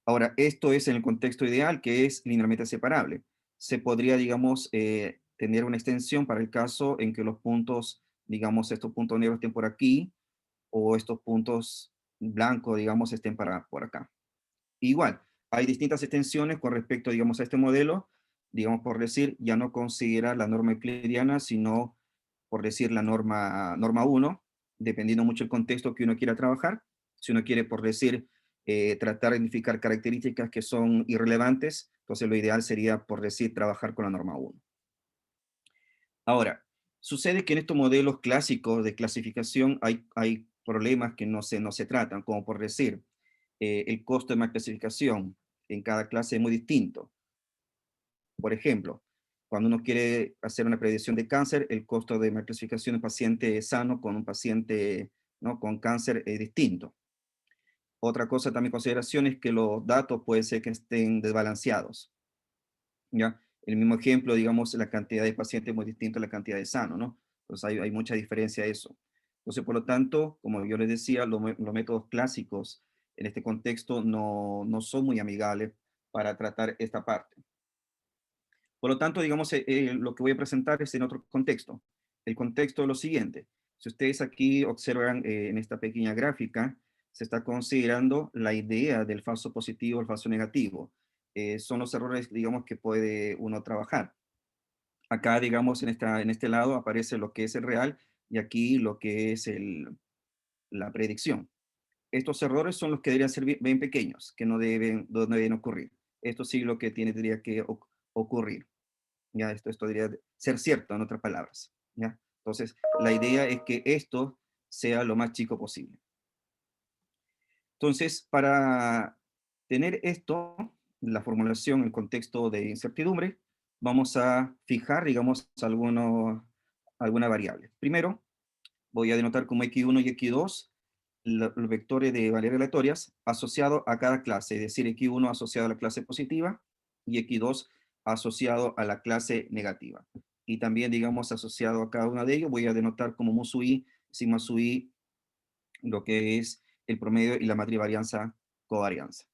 Ahora, esto es en el contexto ideal, que es linealmente separable. Se podría, digamos, tener una extensión para el caso en que los puntos, digamos, estos puntos negros estén por aquí, o estos puntos blancos, digamos, estén por acá. Igual, hay distintas extensiones con respecto, digamos, a este modelo, digamos, por decir, ya no considera la norma euclidiana, sino, por decir, la norma 1, dependiendo mucho del contexto que uno quiera trabajar. Si uno quiere, por decir, tratar de identificar características que son irrelevantes, entonces lo ideal sería, por decir, trabajar con la norma 1. Ahora, sucede que en estos modelos clásicos de clasificación hay problemas que no se tratan, como por decir, el costo de una clasificación en cada clase es muy distinto. Por ejemplo, cuando uno quiere hacer una predicción de cáncer, el costo de una clasificación de un paciente sano con un paciente, ¿no?, con cáncer es distinto. Otra cosa también consideración es que los datos puede ser que estén desbalanceados, ¿ya? El mismo ejemplo, digamos, la cantidad de pacientes es muy distinta a la cantidad de sanos, ¿no? Entonces hay mucha diferencia de eso. Entonces, por lo tanto, como yo les decía, los métodos clásicos en este contexto no son muy amigables para tratar esta parte. Por lo tanto, digamos, lo que voy a presentar es en otro contexto. El contexto es lo siguiente. Si ustedes aquí observan en esta pequeña gráfica, se está considerando la idea del falso positivo, el falso negativo. Son los errores, digamos, que puede uno trabajar. Acá, digamos, en este lado aparece lo que es el real y aquí lo que es la predicción. Estos errores son los que deberían ser bien pequeños, que no deben ocurrir. Esto sí lo que tendría que ocurrir. Ya, esto debería ser cierto, en otras palabras. ¿Ya? Entonces, la idea es que esto sea lo más chico posible. Entonces, para tener esto, la formulación en contexto de incertidumbre, vamos a fijar, digamos, alguna variable. Primero, voy a denotar como x1 y x2 los vectores de variables aleatorias asociados a cada clase, es decir, x1 asociado a la clase positiva y x2 asociado a la clase negativa. Y también, digamos, asociado a cada uno de ellos, voy a denotar como mu sub i, sigma sub i, lo que es el promedio y la matriz varianza covarianza.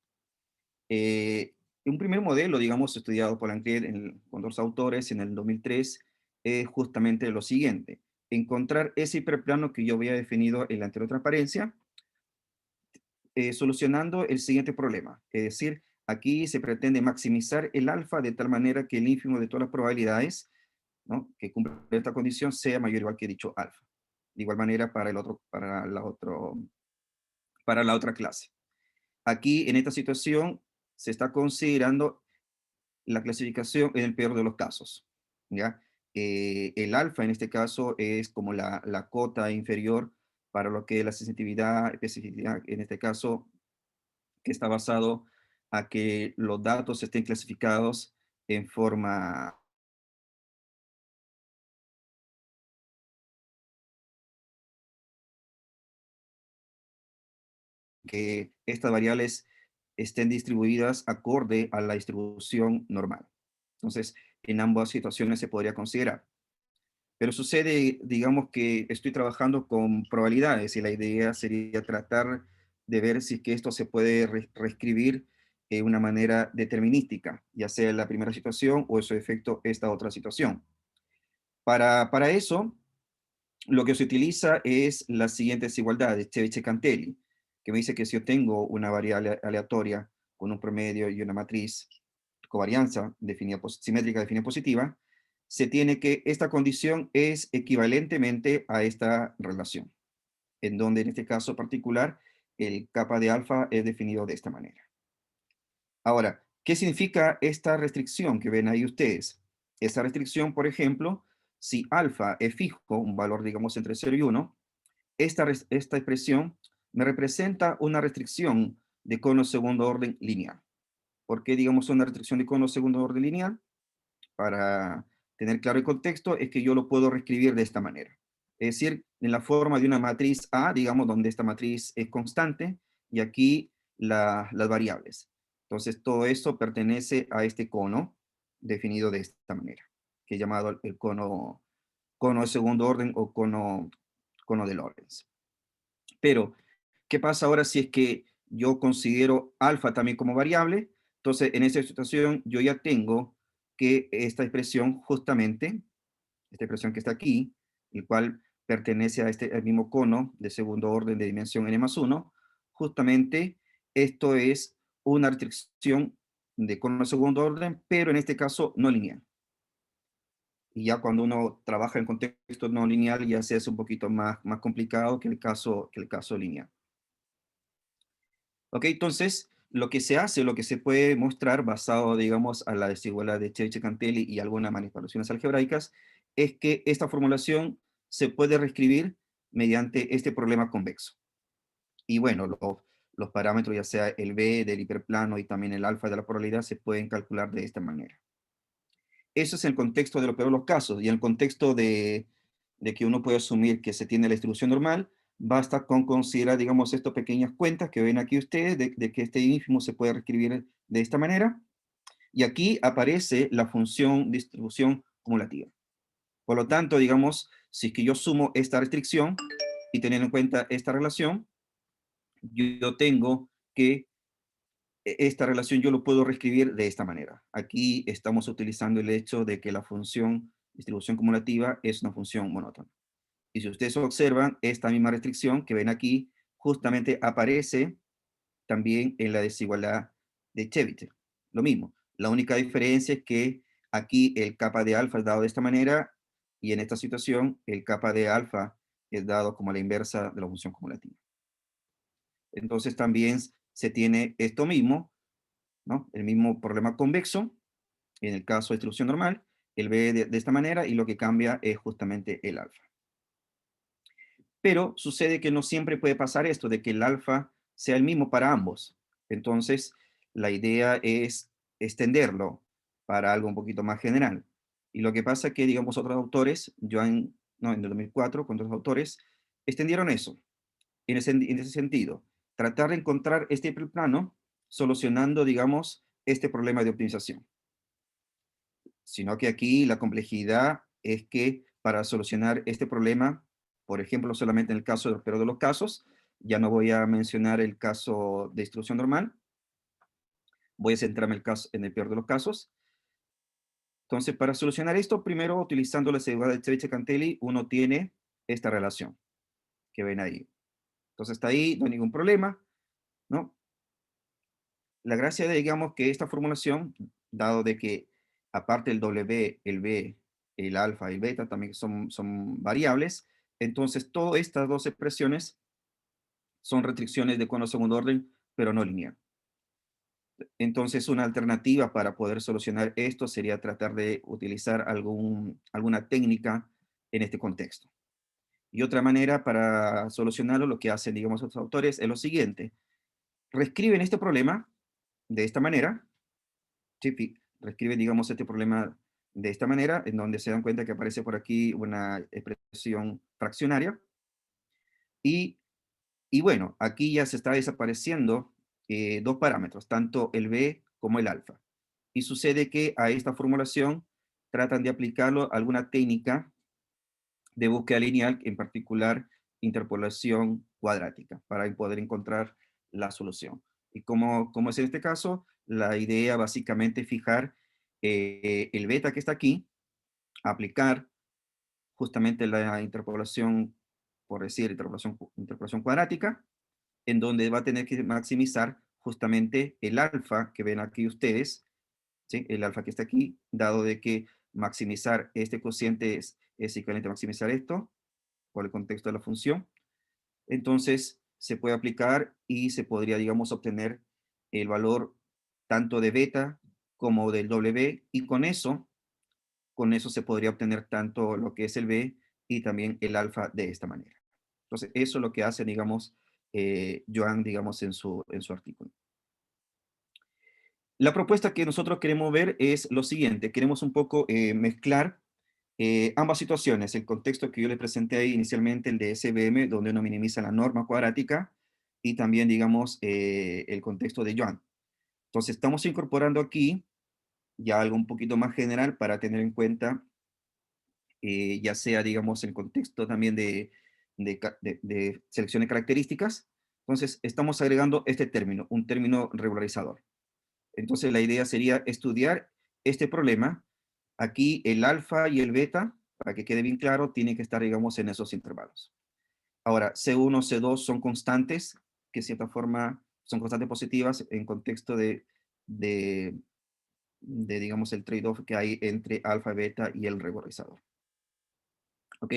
Un primer modelo, digamos, estudiado por Lancret con dos autores en el 2003, es justamente lo siguiente: encontrar ese hiperplano que yo había definido en la anterior transparencia, solucionando el siguiente problema. Es decir, aquí se pretende maximizar el alfa de tal manera que el ínfimo de todas las probabilidades, ¿no?, que cumplen esta condición sea mayor o igual que dicho alfa. De igual manera para la otra clase. Aquí, en esta situación, se está considerando la clasificación en el peor de los casos, ¿ya? El alfa, en este caso, es como la cota inferior para lo que es la sensitividad, especificidad, en este caso, que está basado a que los datos estén clasificados en forma que estas variables estén distribuidas acorde a la distribución normal. Entonces, en ambas situaciones se podría considerar. Pero sucede, digamos, que estoy trabajando con probabilidades y la idea sería tratar de ver si es que esto se puede reescribir de una manera determinística, ya sea la primera situación o en su efecto esta otra situación. Para eso, lo que se utiliza es la siguiente desigualdad de Chebyshev-Cantelli, que me dice que si yo tengo una variable aleatoria con un promedio y una matriz covarianza definida, simétrica definida positiva, se tiene que esta condición es equivalentemente a esta relación, en donde en este caso particular el kappa de alfa es definido de esta manera. Ahora, ¿qué significa esta restricción que ven ahí ustedes? Esta restricción, por ejemplo, si alfa es fijo, un valor, digamos, entre 0 y 1, esta expresión me representa una restricción de cono segundo orden lineal. ¿Por qué, digamos, una restricción de cono segundo orden lineal? Para tener claro el contexto, es que yo lo puedo reescribir de esta manera. Es decir, en la forma de una matriz A, digamos, donde esta matriz es constante, y aquí las variables. Entonces, todo esto pertenece a este cono, definido de esta manera, que es llamado el cono de segundo orden o cono de Lorentz. Pero, ¿qué pasa ahora si es que yo considero alfa también como variable, entonces en esa situación yo ya tengo que esta expresión justamente, esta expresión que está aquí, el cual pertenece a este al mismo cono de segundo orden de dimensión n más 1, justamente esto es una restricción de cono de segundo orden, pero en este caso no lineal. Y ya cuando uno trabaja en contexto no lineal ya se hace un poquito más complicado que el caso lineal. ¿Ok? Entonces, lo que se hace, lo que se puede mostrar basado, digamos, a la desigualdad de Chebyshев-Cantelli y algunas manipulaciones algebraicas, es que esta formulación se puede reescribir mediante este problema convexo. Y bueno, los parámetros, ya sea el B del hiperplano y también el alfa de la probabilidad, se pueden calcular de esta manera. Eso es el contexto de lo peor de los casos. Y en el contexto de que uno puede asumir que se tiene la distribución normal, basta con considerar, digamos, estas pequeñas cuentas que ven aquí ustedes, de que este ínfimo se puede reescribir de esta manera. Y aquí aparece la función distribución cumulativa. Por lo tanto, digamos, si es que yo sumo esta restricción y teniendo en cuenta esta relación, yo tengo que esta relación yo lo puedo reescribir de esta manera. Aquí estamos utilizando el hecho de que la función distribución cumulativa es una función monótona. Y si ustedes observan, esta misma restricción que ven aquí justamente aparece también en la desigualdad de Chebyshev. Lo mismo. La única diferencia es que aquí el kappa de alfa es dado de esta manera y en esta situación el kappa de alfa es dado como la inversa de la función cumulativa. Entonces también se tiene esto mismo, ¿no? El mismo problema convexo, en el caso de distribución normal, el B de esta manera y lo que cambia es justamente el alfa. Pero sucede que no siempre puede pasar esto, de que el alfa sea el mismo para ambos. Entonces, la idea es extenderlo para algo un poquito más general. Y lo que pasa es que, digamos, otros autores, no, en el 2004, con otros autores, extendieron eso, en ese sentido. Tratar de encontrar este plano solucionando, digamos, este problema de optimización. Sino que aquí la complejidad es que para solucionar este problema, por ejemplo, solamente en el caso de los peor de los casos, ya no voy a mencionar el caso de distribución normal, voy a centrarme en el peor de los casos. Entonces, para solucionar esto, primero utilizando la desigualdad de Chebyshev-Cantelli, uno tiene esta relación que ven ahí. Entonces, está ahí, no hay ningún problema, ¿no? La gracia de, digamos, que esta formulación, dado de que aparte el W, el B, el alfa y el beta también son variables, entonces todas estas dos expresiones son restricciones de cono segundo orden, pero no lineal. Entonces, una alternativa para poder solucionar esto sería tratar de utilizar alguna técnica en este contexto. Y otra manera para solucionarlo, lo que hacen, digamos, los autores es lo siguiente. Reescriben este problema de esta manera, ¿sí? Reescriben, digamos, este problema de esta manera, en donde se dan cuenta que aparece por aquí una expresión fraccionaria. Y, y bueno, aquí ya se está desapareciendo dos parámetros, tanto el B como el alfa. Y sucede que a esta formulación tratan de aplicarlo a alguna técnica de búsqueda lineal, en particular interpolación cuadrática, para poder encontrar la solución. Y como es en este caso, la idea básicamente es fijar el beta que está aquí, aplicar justamente la interpolación, por decir, interpolación cuadrática, en donde va a tener que maximizar justamente el alfa que ven aquí ustedes, ¿sí? El alfa que está aquí, dado de que maximizar este cociente es equivalente a maximizar esto, por el contexto de la función. Entonces, se puede aplicar y se podría, digamos, obtener el valor tanto de beta como del W, y con eso se podría obtener tanto lo que es el B y también el alfa de esta manera. Entonces, eso es lo que hace, digamos, Joan, digamos, en su artículo. La propuesta que nosotros queremos ver es lo siguiente. Queremos un poco mezclar ambas situaciones. El contexto que yo le presenté ahí inicialmente, el de SVM, donde uno minimiza la norma cuadrática, y también, digamos, el contexto de Joan. Entonces, estamos incorporando aquí ya algo un poquito más general para tener en cuenta, ya sea, digamos, el contexto también de selección de características, Entonces, estamos agregando este término, un término regularizador. Entonces, la idea sería estudiar este problema. Aquí el alfa y el beta, para que quede bien claro, tienen que estar, digamos, en esos intervalos. Ahora, C1, C2 son constantes, que de cierta forma son constantes positivas en contexto de, digamos, el trade-off que hay entre alfa, beta y el regularizador. ¿Ok?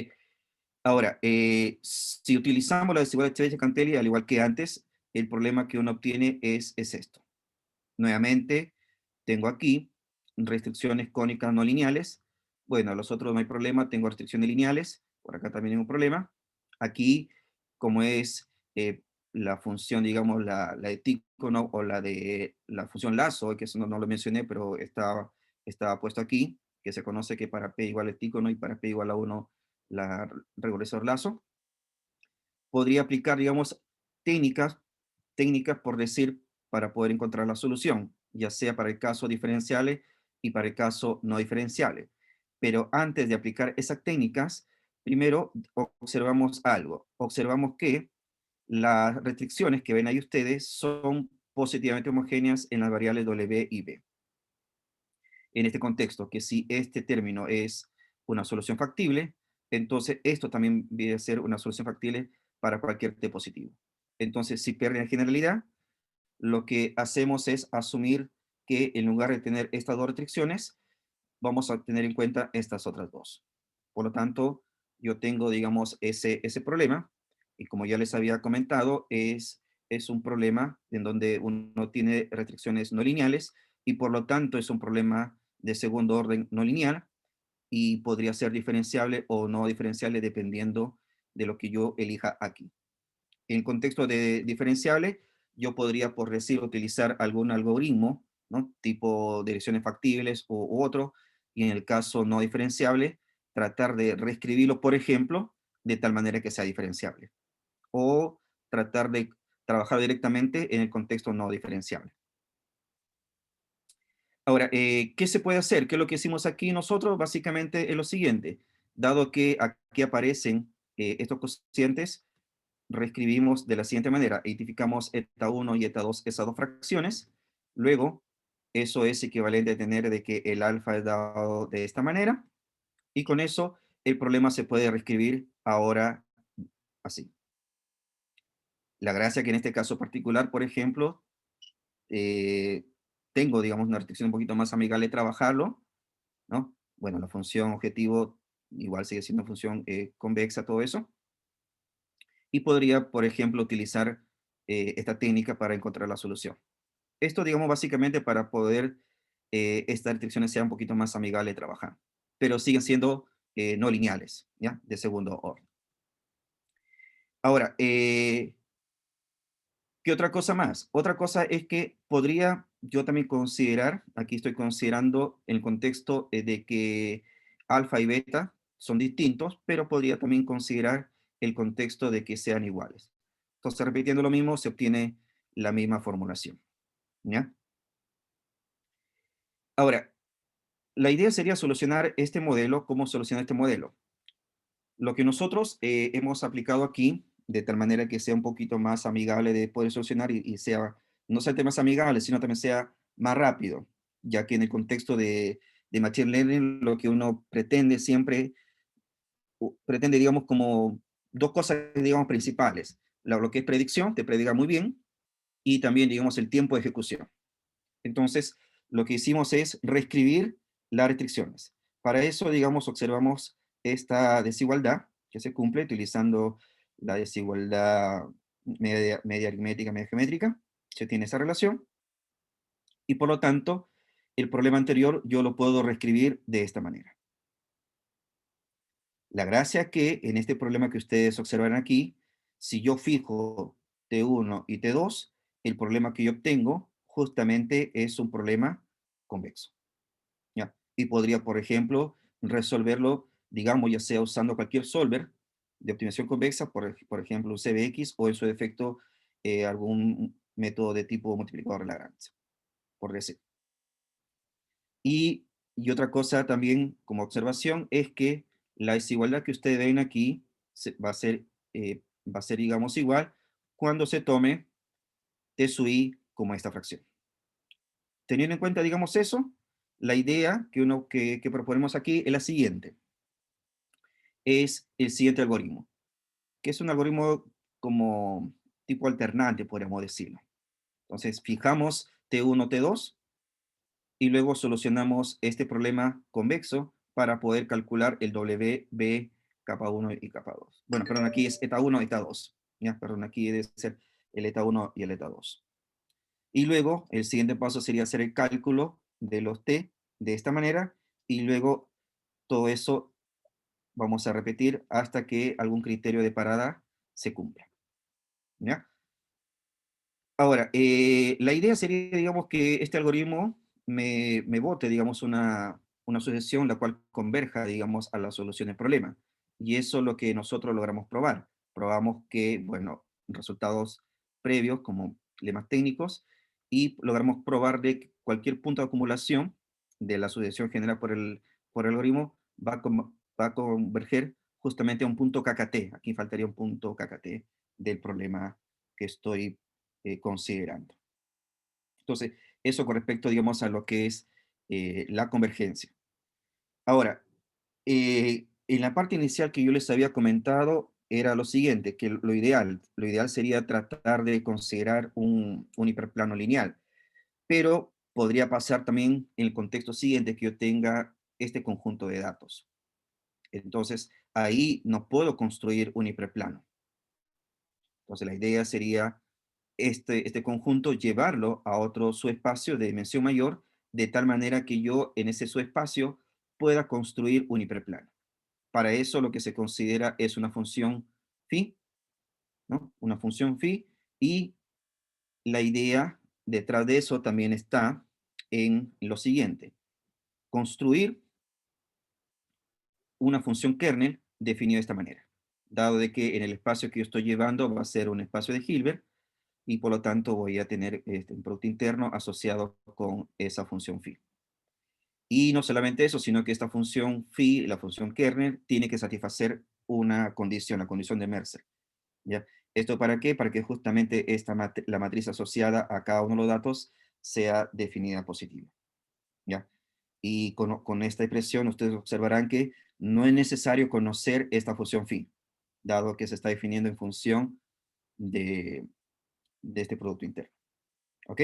Ahora, si utilizamos la desigualdad de Cantelli, al igual que antes, el problema que uno obtiene es esto. Nuevamente, tengo aquí restricciones cónicas no lineales. Bueno, los otros no hay problema, tengo restricciones lineales. Por acá también hay un problema. Aquí, como es la función, digamos, la de Tícono o la de la función lazo, que eso no lo mencioné, pero estaba puesto aquí, que se conoce que para P igual a Tícono y para P igual a 1 la regularizador lazo, podría aplicar, digamos, técnicas por decir, para poder encontrar la solución, ya sea para el caso diferenciales y para el caso no diferenciales. Pero antes de aplicar esas técnicas, primero observamos algo. Observamos que las restricciones que ven ahí ustedes son positivamente homogéneas en las variables W y B. En este contexto, que si este término es una solución factible, entonces esto también viene a ser una solución factible para cualquier t positivo. Entonces, si pierde la generalidad, lo que hacemos es asumir que en lugar de tener estas dos restricciones, vamos a tener en cuenta estas otras dos. Por lo tanto, yo tengo, digamos, ese problema, y como ya les había comentado, es un problema en donde uno tiene restricciones no lineales, y por lo tanto es un problema de segundo orden no lineal, y podría ser diferenciable o no diferenciable dependiendo de lo que yo elija aquí. En contexto de diferenciable, yo podría, por decir, utilizar algún algoritmo, ¿no? Tipo direcciones factibles u otro, y en el caso no diferenciable, tratar de reescribirlo, por ejemplo, de tal manera que sea diferenciable. O tratar de trabajar directamente en el contexto no diferenciable. Ahora, ¿qué se puede hacer? ¿Qué es lo que hicimos aquí nosotros? Básicamente es lo siguiente. Dado que aquí aparecen estos cocientes, reescribimos de la siguiente manera. Identificamos eta 1 y eta 2, esas dos fracciones. Luego, eso es equivalente a tener de que el alfa es dado de esta manera. Y con eso, el problema se puede reescribir ahora así. La gracia que en este caso particular, por ejemplo, eh, tengo, digamos, una restricción un poquito más amigable de trabajarlo, ¿no? Bueno, la función objetivo igual sigue siendo función convexa, todo eso. Y podría, por ejemplo, utilizar esta técnica para encontrar la solución. Esto, digamos, básicamente para poder estas restricciones sean un poquito más amigables de trabajar, pero siguen siendo no lineales, ¿ya? De segundo orden. Ahora, ¿qué otra cosa más? Otra cosa es que podría yo también considerar, aquí estoy considerando el contexto de que alfa y beta son distintos, pero podría también considerar el contexto de que sean iguales. Entonces, repitiendo lo mismo, se obtiene la misma formulación, ¿ya? Ahora, la idea sería solucionar este modelo. ¿Cómo solucionar este modelo? Lo que nosotros hemos aplicado aquí, de tal manera que sea un poquito más amigable de poder solucionar y sea, no solamente más amigable, sino también sea más rápido, ya que en el contexto de Machine Learning lo que uno pretende siempre, pretende, digamos, como dos cosas, digamos, principales. Lo que es predicción, te prediga muy bien, y también, digamos, el tiempo de ejecución. Entonces, lo que hicimos es reescribir las restricciones. Para eso, digamos, observamos esta desigualdad que se cumple utilizando la desigualdad media aritmética, media geométrica. Se tiene esa relación. Y por lo tanto, el problema anterior yo lo puedo reescribir de esta manera. La gracia es que en este problema que ustedes observan aquí, si yo fijo T1 y T2, el problema que yo obtengo justamente es un problema convexo. ¿Ya? Y podría, por ejemplo, resolverlo, digamos, ya sea usando cualquier solver de optimización convexa, por ejemplo, CBX, o en su defecto, algún método de tipo multiplicador de Lagrange, por decir. Y otra cosa también como observación es que la desigualdad que ustedes ven aquí va a ser, digamos, igual cuando se tome T sub I como esta fracción. Teniendo en cuenta, digamos, eso, la idea que proponemos aquí es la siguiente. Es el siguiente algoritmo, que es un algoritmo como tipo alternante, podríamos decirlo. Entonces, fijamos T1, T2, y luego solucionamos este problema convexo para poder calcular el WB capa 1 y capa 2. Bueno, perdón, aquí es eta 1 y eta 2. ¿Ya? Perdón, aquí debe ser el eta 1 y el eta 2. Y luego, el siguiente paso sería hacer el cálculo de los T de esta manera, y luego todo eso vamos a repetir hasta que algún criterio de parada se cumpla. ¿Ya? Ahora, la idea sería, digamos, que este algoritmo me bote, digamos, una sucesión la cual converja, digamos, a la solución del problema. Y eso es lo que nosotros logramos probar. Probamos que, bueno, resultados previos como lemas técnicos, y logramos probar de que cualquier punto de acumulación de la sucesión generada por el algoritmo va a converger justamente a un punto KKT. Aquí faltaría un punto KKT del problema que estoy considerando. Entonces, eso con respecto, digamos, a lo que es la convergencia. Ahora, en la parte inicial que yo les había comentado era lo siguiente, que lo ideal sería tratar de considerar un hiperplano lineal, pero podría pasar también en el contexto siguiente que yo tenga este conjunto de datos. Entonces, ahí no puedo construir un hiperplano. Entonces, la idea sería este conjunto, llevarlo a otro subespacio de dimensión mayor, de tal manera que yo en ese subespacio pueda construir un hiperplano. Para eso lo que se considera es una función phi, ¿no? Una función phi, y la idea detrás de eso también está en lo siguiente: construir una función kernel definida de esta manera, dado de que en el espacio que yo estoy llevando va a ser un espacio de Hilbert, y por lo tanto voy a tener un producto interno asociado con esa función phi. Y no solamente eso, sino que esta función phi, la función kernel, tiene que satisfacer una condición, la condición de Mercer. ¿Ya? ¿Esto para qué? Para que justamente la matriz asociada a cada uno de los datos sea definida positiva. ¿Ya? Y con esta expresión ustedes observarán que no es necesario conocer esta función phi, dado que se está definiendo en función de, de este producto interno. ¿Ok?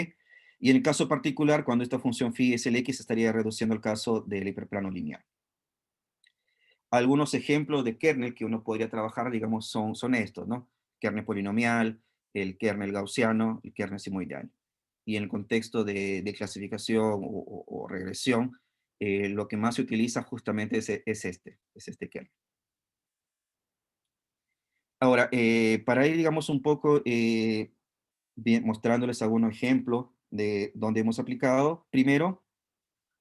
Y en el caso particular, cuando esta función phi es el x, estaría reduciendo el caso del hiperplano lineal. Algunos ejemplos de kernel que uno podría trabajar, digamos, son estos, ¿no? Kernel polinomial, el kernel gaussiano, el kernel simoidal. Y en el contexto de clasificación o regresión, lo que más se utiliza justamente es este kernel. Ahora, para ir, digamos, un poco mostrándoles algunos ejemplos de donde hemos aplicado, primero,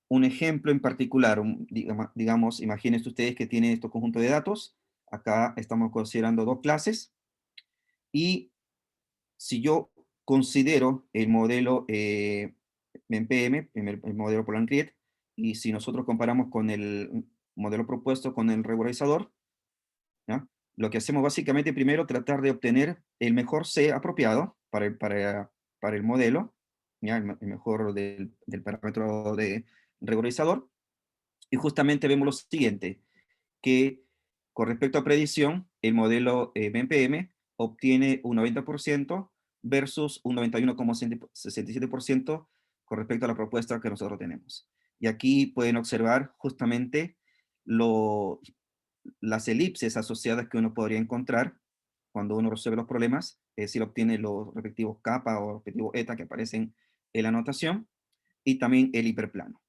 un ejemplo en particular, digamos, imagínense ustedes que tienen este conjunto de datos. Acá estamos considerando dos clases, y si yo considero el modelo MPM, el modelo Poland-Criet, y si nosotros comparamos con el modelo propuesto con el regularizador, ¿ya? Lo que hacemos básicamente primero tratar de obtener el mejor C apropiado para el modelo, ¿ya? El mejor del parámetro de regularizador. Y justamente vemos lo siguiente, que con respecto a predicción, el modelo MPM obtiene un 90% versus un 91,67% con respecto a la propuesta que nosotros tenemos. Y aquí pueden observar justamente las elipses asociadas que uno podría encontrar cuando uno resuelve los problemas, es decir, obtiene los respectivos kappa o respectivos eta que aparecen en la anotación, y también el hiperplano.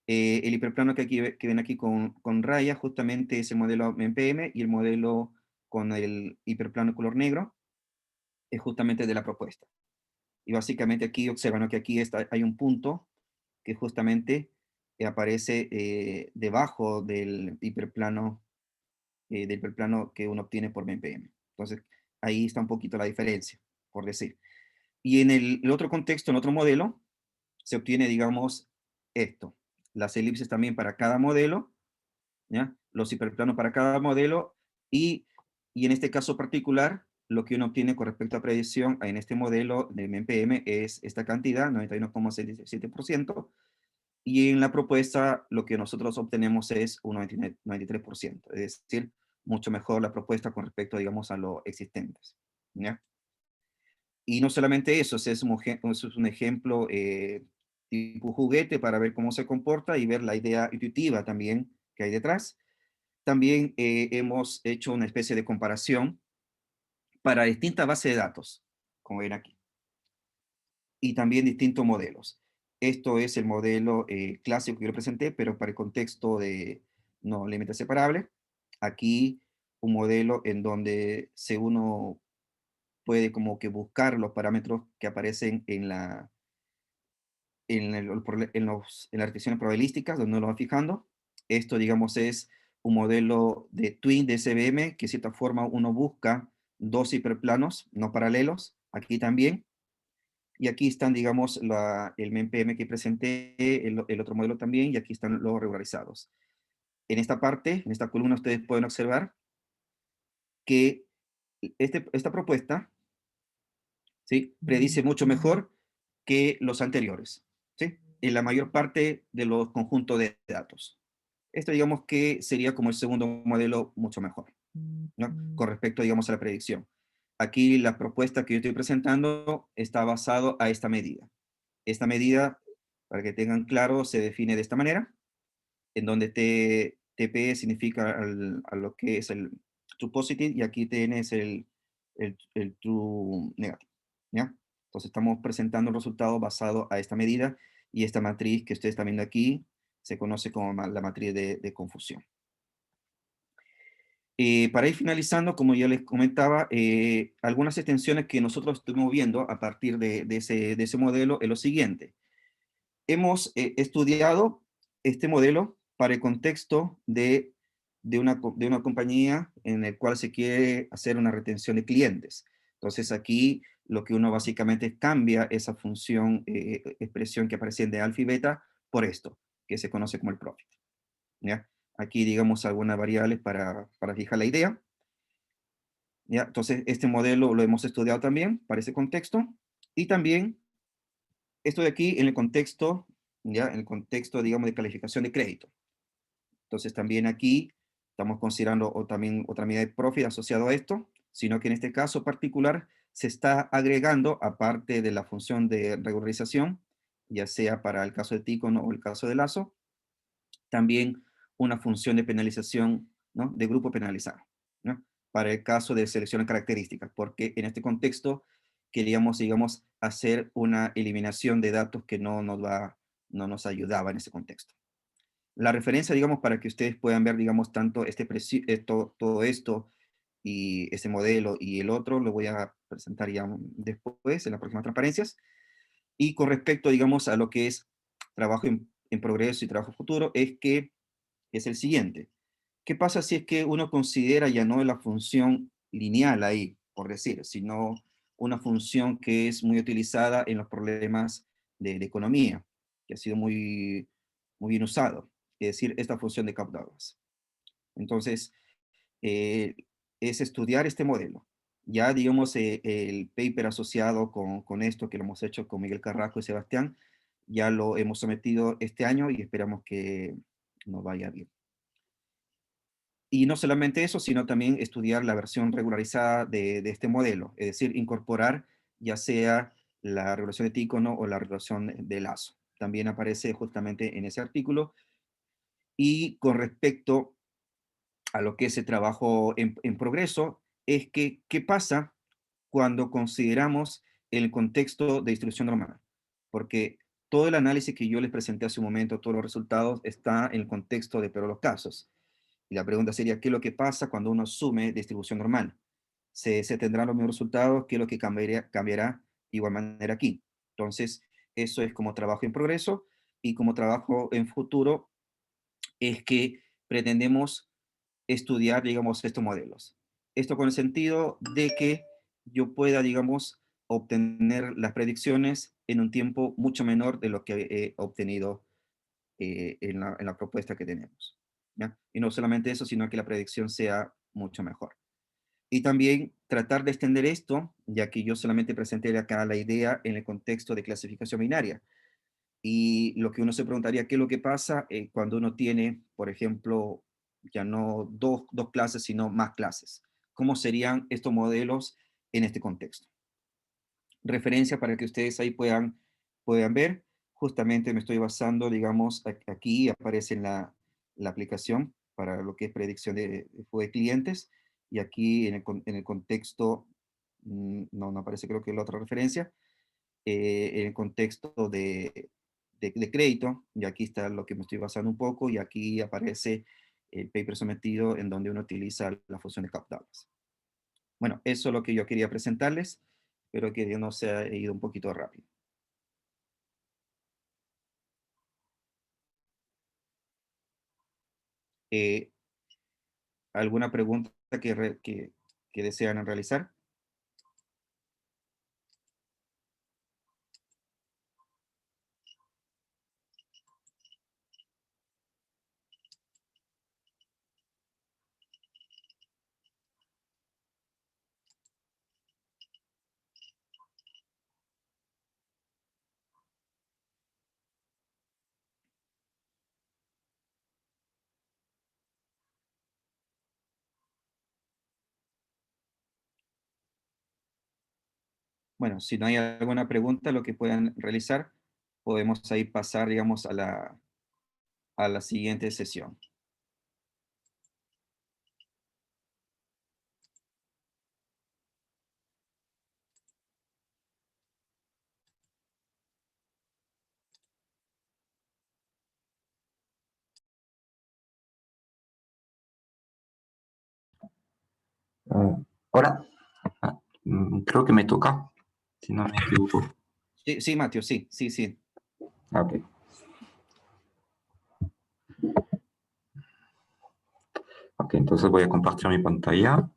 El hiperplano que ven aquí con raya justamente es el modelo MPM, y el modelo con el hiperplano de color negro es justamente de la propuesta. Y básicamente aquí observan, ¿no?, que aquí hay un punto que justamente aparece debajo del hiperplano que uno obtiene por MPM. Entonces, ahí está un poquito la diferencia, por decir. Y en el otro contexto, en otro modelo, se obtiene, digamos, esto. Las elipses también para cada modelo, ¿ya? Los hiperplanos para cada modelo, y en este caso particular, lo que uno obtiene con respecto a predicción en este modelo de MPM es esta cantidad, 91,67%, y en la propuesta lo que nosotros obtenemos es un 93%, es decir, mucho mejor la propuesta con respecto, digamos, a lo existentes, ¿ya? Y no solamente eso, ese es eso es un ejemplo tipo juguete para ver cómo se comporta y ver la idea intuitiva también que hay detrás. También hemos hecho una especie de comparación para distintas bases de datos, como ven aquí, y también distintos modelos. Esto es el modelo clásico que yo le presenté, pero para el contexto de no límite separable. Aquí un modelo en donde se uno puede como que buscar los parámetros que aparecen en en las restricciones probabilísticas, donde uno lo va fijando. Esto, digamos, es un modelo de twin de SVM, que de cierta forma uno busca dos hiperplanos no paralelos, aquí también. Y aquí están, digamos, el MPM que presenté, el otro modelo también, y aquí están los regularizados. En esta parte, en esta columna, ustedes pueden observar que esta propuesta, ¿sí?, predice mucho mejor que los anteriores, ¿sí?, en la mayor parte de los conjuntos de datos. Esto, digamos, que sería como el segundo modelo mucho mejor, ¿no?, con respecto, digamos, a la predicción. Aquí la propuesta que yo estoy presentando está basado a esta medida. Esta medida, para que tengan claro, se define de esta manera, en donde TP significa a lo que es el true positive y aquí TN es el true negative, ¿ya? Entonces estamos presentando un resultado basado a esta medida y esta matriz que ustedes están viendo aquí se conoce como la matriz de confusión. Para ir finalizando, como ya les comentaba, algunas extensiones que nosotros estuvimos viendo a partir de ese modelo es lo siguiente. Hemos estudiado este modelo para el contexto de una compañía en el cual se quiere hacer una retención de clientes. Entonces aquí lo que uno básicamente cambia esa función, expresión que aparecía de alfa y beta por esto, que se conoce como el profit, ¿ya? Aquí digamos algunas variables para fijar la idea, ¿ya? Entonces este modelo lo hemos estudiado también para ese contexto y también esto de aquí en el contexto, ya, en el contexto, digamos, de calificación de crédito. Entonces también aquí estamos considerando o también otra medida de profit asociado a esto, sino que en este caso particular se está agregando, aparte de la función de regularización, ya sea para el caso de Ticon o el caso de Lazo, también una función de penalización, ¿no?, de grupo penalizado, ¿no?, para el caso de selección de características, porque en este contexto queríamos, digamos, hacer una eliminación de datos que no nos ayudaba en ese contexto. La referencia, digamos, para que ustedes puedan ver, digamos, tanto todo esto y ese modelo y el otro, lo voy a presentar ya después, en las próximas transparencias. Y con respecto, digamos, a lo que es trabajo en progreso y trabajo futuro, es el siguiente. ¿Qué pasa si es que uno considera ya no la función lineal ahí, por decir, sino una función que es muy utilizada en los problemas de economía, que ha sido muy bien usado, es decir, esta función de Kaplan-Meier? Entonces, eh, es estudiar este modelo. Ya, digamos, el paper asociado con esto que lo hemos hecho con Miguel Carrasco y Sebastián, ya lo hemos sometido este año y esperamos que nos vaya bien. Y no solamente eso, sino también estudiar la versión regularizada de este modelo, es decir, incorporar ya sea la regulación de Tícono o la regulación de Lazo. También aparece justamente en ese artículo. Y con respecto a lo que es el trabajo en progreso, es que, ¿qué pasa cuando consideramos el contexto de distribución normal? Porque todo el análisis que yo les presenté hace un momento, todos los resultados, está en el contexto de todos los casos. Y la pregunta sería, ¿qué es lo que pasa cuando uno asume distribución normal? ¿Se tendrán los mismos resultados? ¿Qué es lo que cambiará de igual manera aquí? Entonces, eso es como trabajo en progreso y como trabajo en futuro es que pretendemos estudiar, digamos, estos modelos. Esto con el sentido de que yo pueda, digamos, obtener las predicciones en un tiempo mucho menor de lo que he obtenido en la propuesta que tenemos, ¿ya? Y no solamente eso, sino que la predicción sea mucho mejor. Y también tratar de extender esto, ya que yo solamente presenté acá la idea en el contexto de clasificación binaria. Y lo que uno se preguntaría, ¿qué es lo que pasa cuando uno tiene, por ejemplo, ya no dos clases, sino más clases? ¿Cómo serían estos modelos en este contexto? Referencia para que ustedes ahí puedan ver. Justamente me estoy basando, digamos, aquí aparece en la aplicación para lo que es predicción de flujo de clientes, y aquí en el contexto, no aparece creo que la otra referencia, en el contexto de crédito, y aquí está lo que me estoy basando un poco, y aquí aparece el paper sometido en donde uno utiliza las funciones captables. Bueno, eso es lo que yo quería presentarles. Espero que yo no se haya ido un poquito rápido. Eh, ¿Alguna pregunta que desean realizar? Bueno, si no hay alguna pregunta, lo que puedan realizar, podemos ahí pasar, digamos, a la siguiente sesión. Hola. Creo que me toca, si no me equivoco. Sí, sí, Mateo, sí, sí, sí. Ok. Ok, entonces voy a compartir mi pantalla.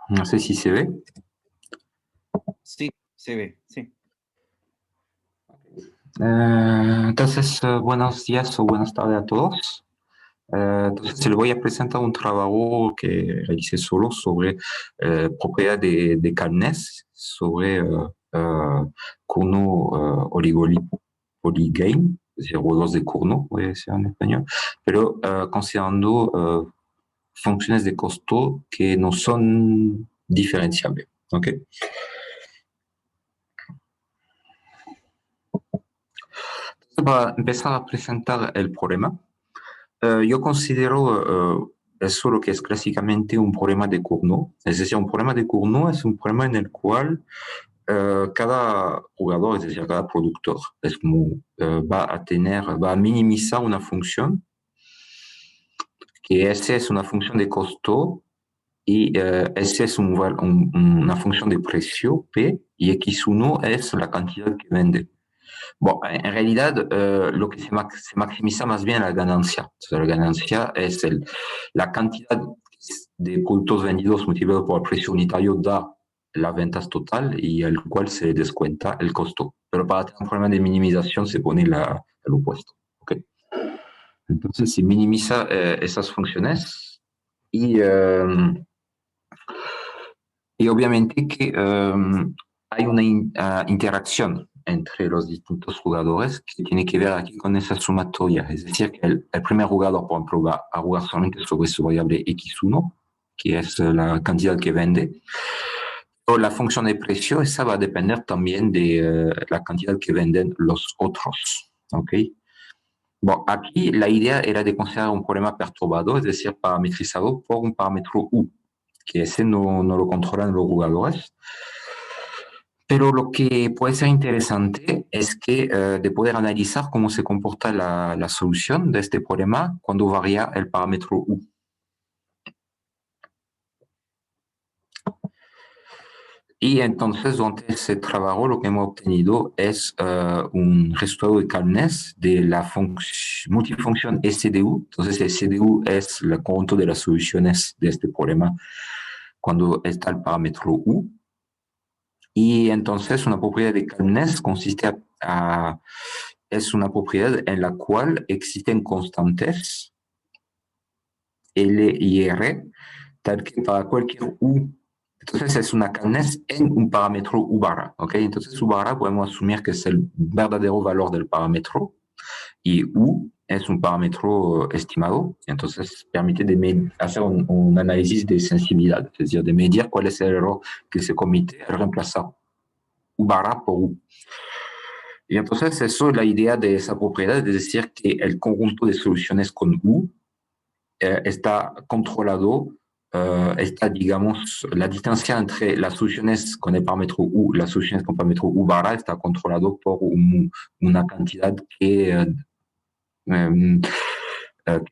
No sé si se ve. Sí, se ve, sí. Entonces, buenos días o buenas tardes a todos. Entonces, les voy a presentar un trabajo que realicé solo sobre propiedad de Calnes, sobre Cournot Oligame, es decir, huevos de Cournot, voy a decir en español, pero considerando funciones de costo que no son diferenciables. ¿Ok? Para empezar a presentar el problema, yo considero eso lo que es clásicamente un problema de Cournot. Es decir, un problema de Cournot es un problema en el cual cada jugador, es decir, cada productor, es como, va a minimizar una función, que esa es una función de costo, y esa es una función de precio, P, y X1 es la cantidad que vende. Bueno, en realidad lo que se maximiza más bien la ganancia. Entonces, la ganancia es la cantidad de productos vendidos multiplicado por el precio unitario da las ventas total, y al cual se descuenta el costo. Pero para tener un problema de minimización se pone el opuesto. ¿Okay? Entonces se minimiza esas funciones, y, y obviamente que hay una interacción entre los distintos jugadores que tiene que ver aquí con esa sumatoria. Es decir, que el primer jugador, por ejemplo, va a jugar solamente sobre su variable X1, que es la cantidad que vende. O la función de precio, esa va a depender también de la cantidad que venden los otros. ¿Ok? Bueno, aquí la idea era de considerar un problema perturbado, es decir, parametrizado por un parámetro U, que ese no lo controlan los jugadores. Pero lo que puede ser interesante es que de poder analizar cómo se comporta la solución de este problema cuando varía el parámetro U. Y entonces, durante ese trabajo, lo que hemos obtenido es un resultado de Calnes de la multifunción SDU. Entonces, el SDU es el conjunto de las soluciones de este problema cuando está el parámetro U. Y entonces, una propiedad de Calnes consiste es una propiedad en la cual existen constantes L y R, tal que para cualquier U. Entonces es una calnez en un parámetro U barra, ¿ok? Entonces U barra podemos asumir que es el verdadero valor del parámetro y U es un parámetro estimado, entonces permite de hacer un análisis de sensibilidad, es decir, de medir cuál es el error que se comete al reemplazar U barra por U. Y entonces eso es la idea de esa propiedad, es decir, que el conjunto de soluciones con U está controlado, está, digamos, la distancia entre las soluciones con el parámetro U, las soluciones con el parámetro U barra está controlado por una cantidad que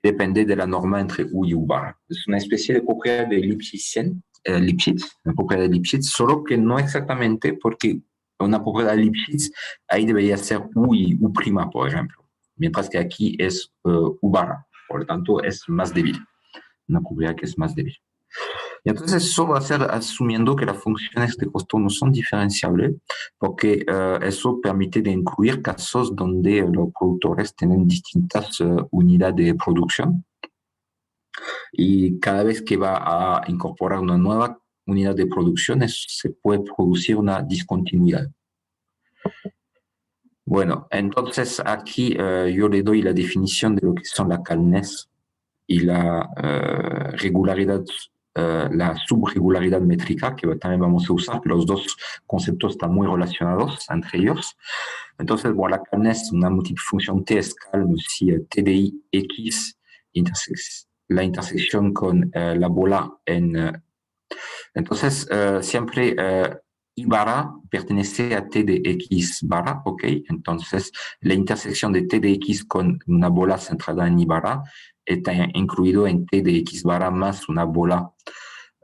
depende de la norma entre U y U barra. Es una especie de propiedad de Lipschitz, una propiedad de Lipschitz, solo que no exactamente porque una propiedad de Lipschitz ahí debería ser U y U prima, por ejemplo, mientras que aquí es U barra, por lo tanto es más débil, una propiedad que es más débil. Y entonces eso va a ser asumiendo que las funciones de costo no son diferenciables, porque eso permite de incluir casos donde los productores tienen distintas unidades de producción y cada vez que va a incorporar una nueva unidad de producción se puede producir una discontinuidad. Bueno, entonces aquí yo le doy la definición de lo que son la calnez y la regularidad, la subregularidad métrica, que también vamos a usar, que los dos conceptos están muy relacionados entre ellos. Entonces, bueno, la calnez es una multifunción T escal si T de I X, la intersección con la bola en... entonces, siempre I barra pertenece a T de X barra, ¿ok? Entonces, la intersección de T de X con una bola centrada en I barra está incluido en T de X barra más una bola,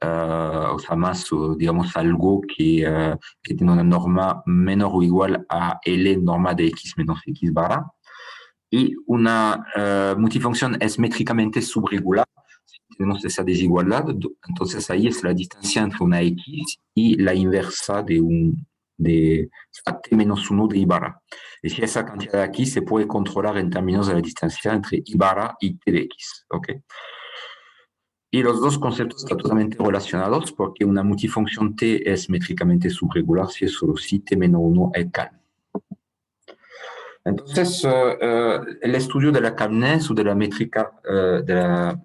o sea, más, digamos, algo que tiene una norma menor o igual a L norma de X menos X barra. Y una multifunción es métricamente subregular. Si tenemos esa desigualdad, entonces ahí es la distancia entre una X y la inversa de T menos 1 de I barra. Y si esa cantidad de aquí se puede controlar en términos de la distancia entre I barra y T de X. ¿Okay? Y los dos conceptos están totalmente relacionados porque una multifunción T es métricamente subregular si es solo si T menos 1 es cal. Entonces, el estudio de la calnez o de la métrica, de la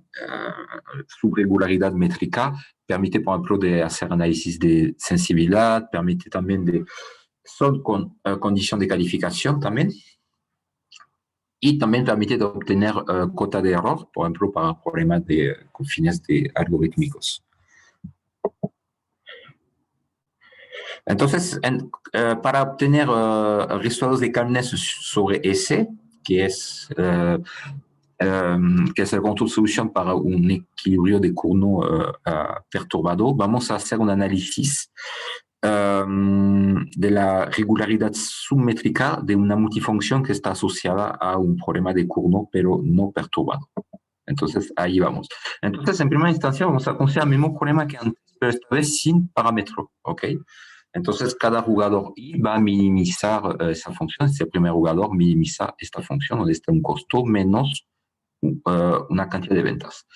subregularidad métrica, permite, por ejemplo, de hacer análisis de sensibilidad, permite también de, son condiciones de calificación también, y también permite de obtener cota de error, por ejemplo, para problemas con fines de algorítmicos. Entonces, para obtener resultados de calnez sobre S, que es el control de solución para un equilibrio de Cournot perturbado, vamos a hacer un análisis de la regularidad submétrica de una multifunción que está asociada a un problema de Cournot, pero no perturbado. Entonces, ahí vamos. Entonces, en primera instancia, vamos a considerar el mismo problema que antes, pero esta vez sin parámetro, ¿ok? Entonces, cada jugador I va a minimizar esa función. Si el primer jugador minimiza esta función, donde está un costo menos una cantidad de ventas.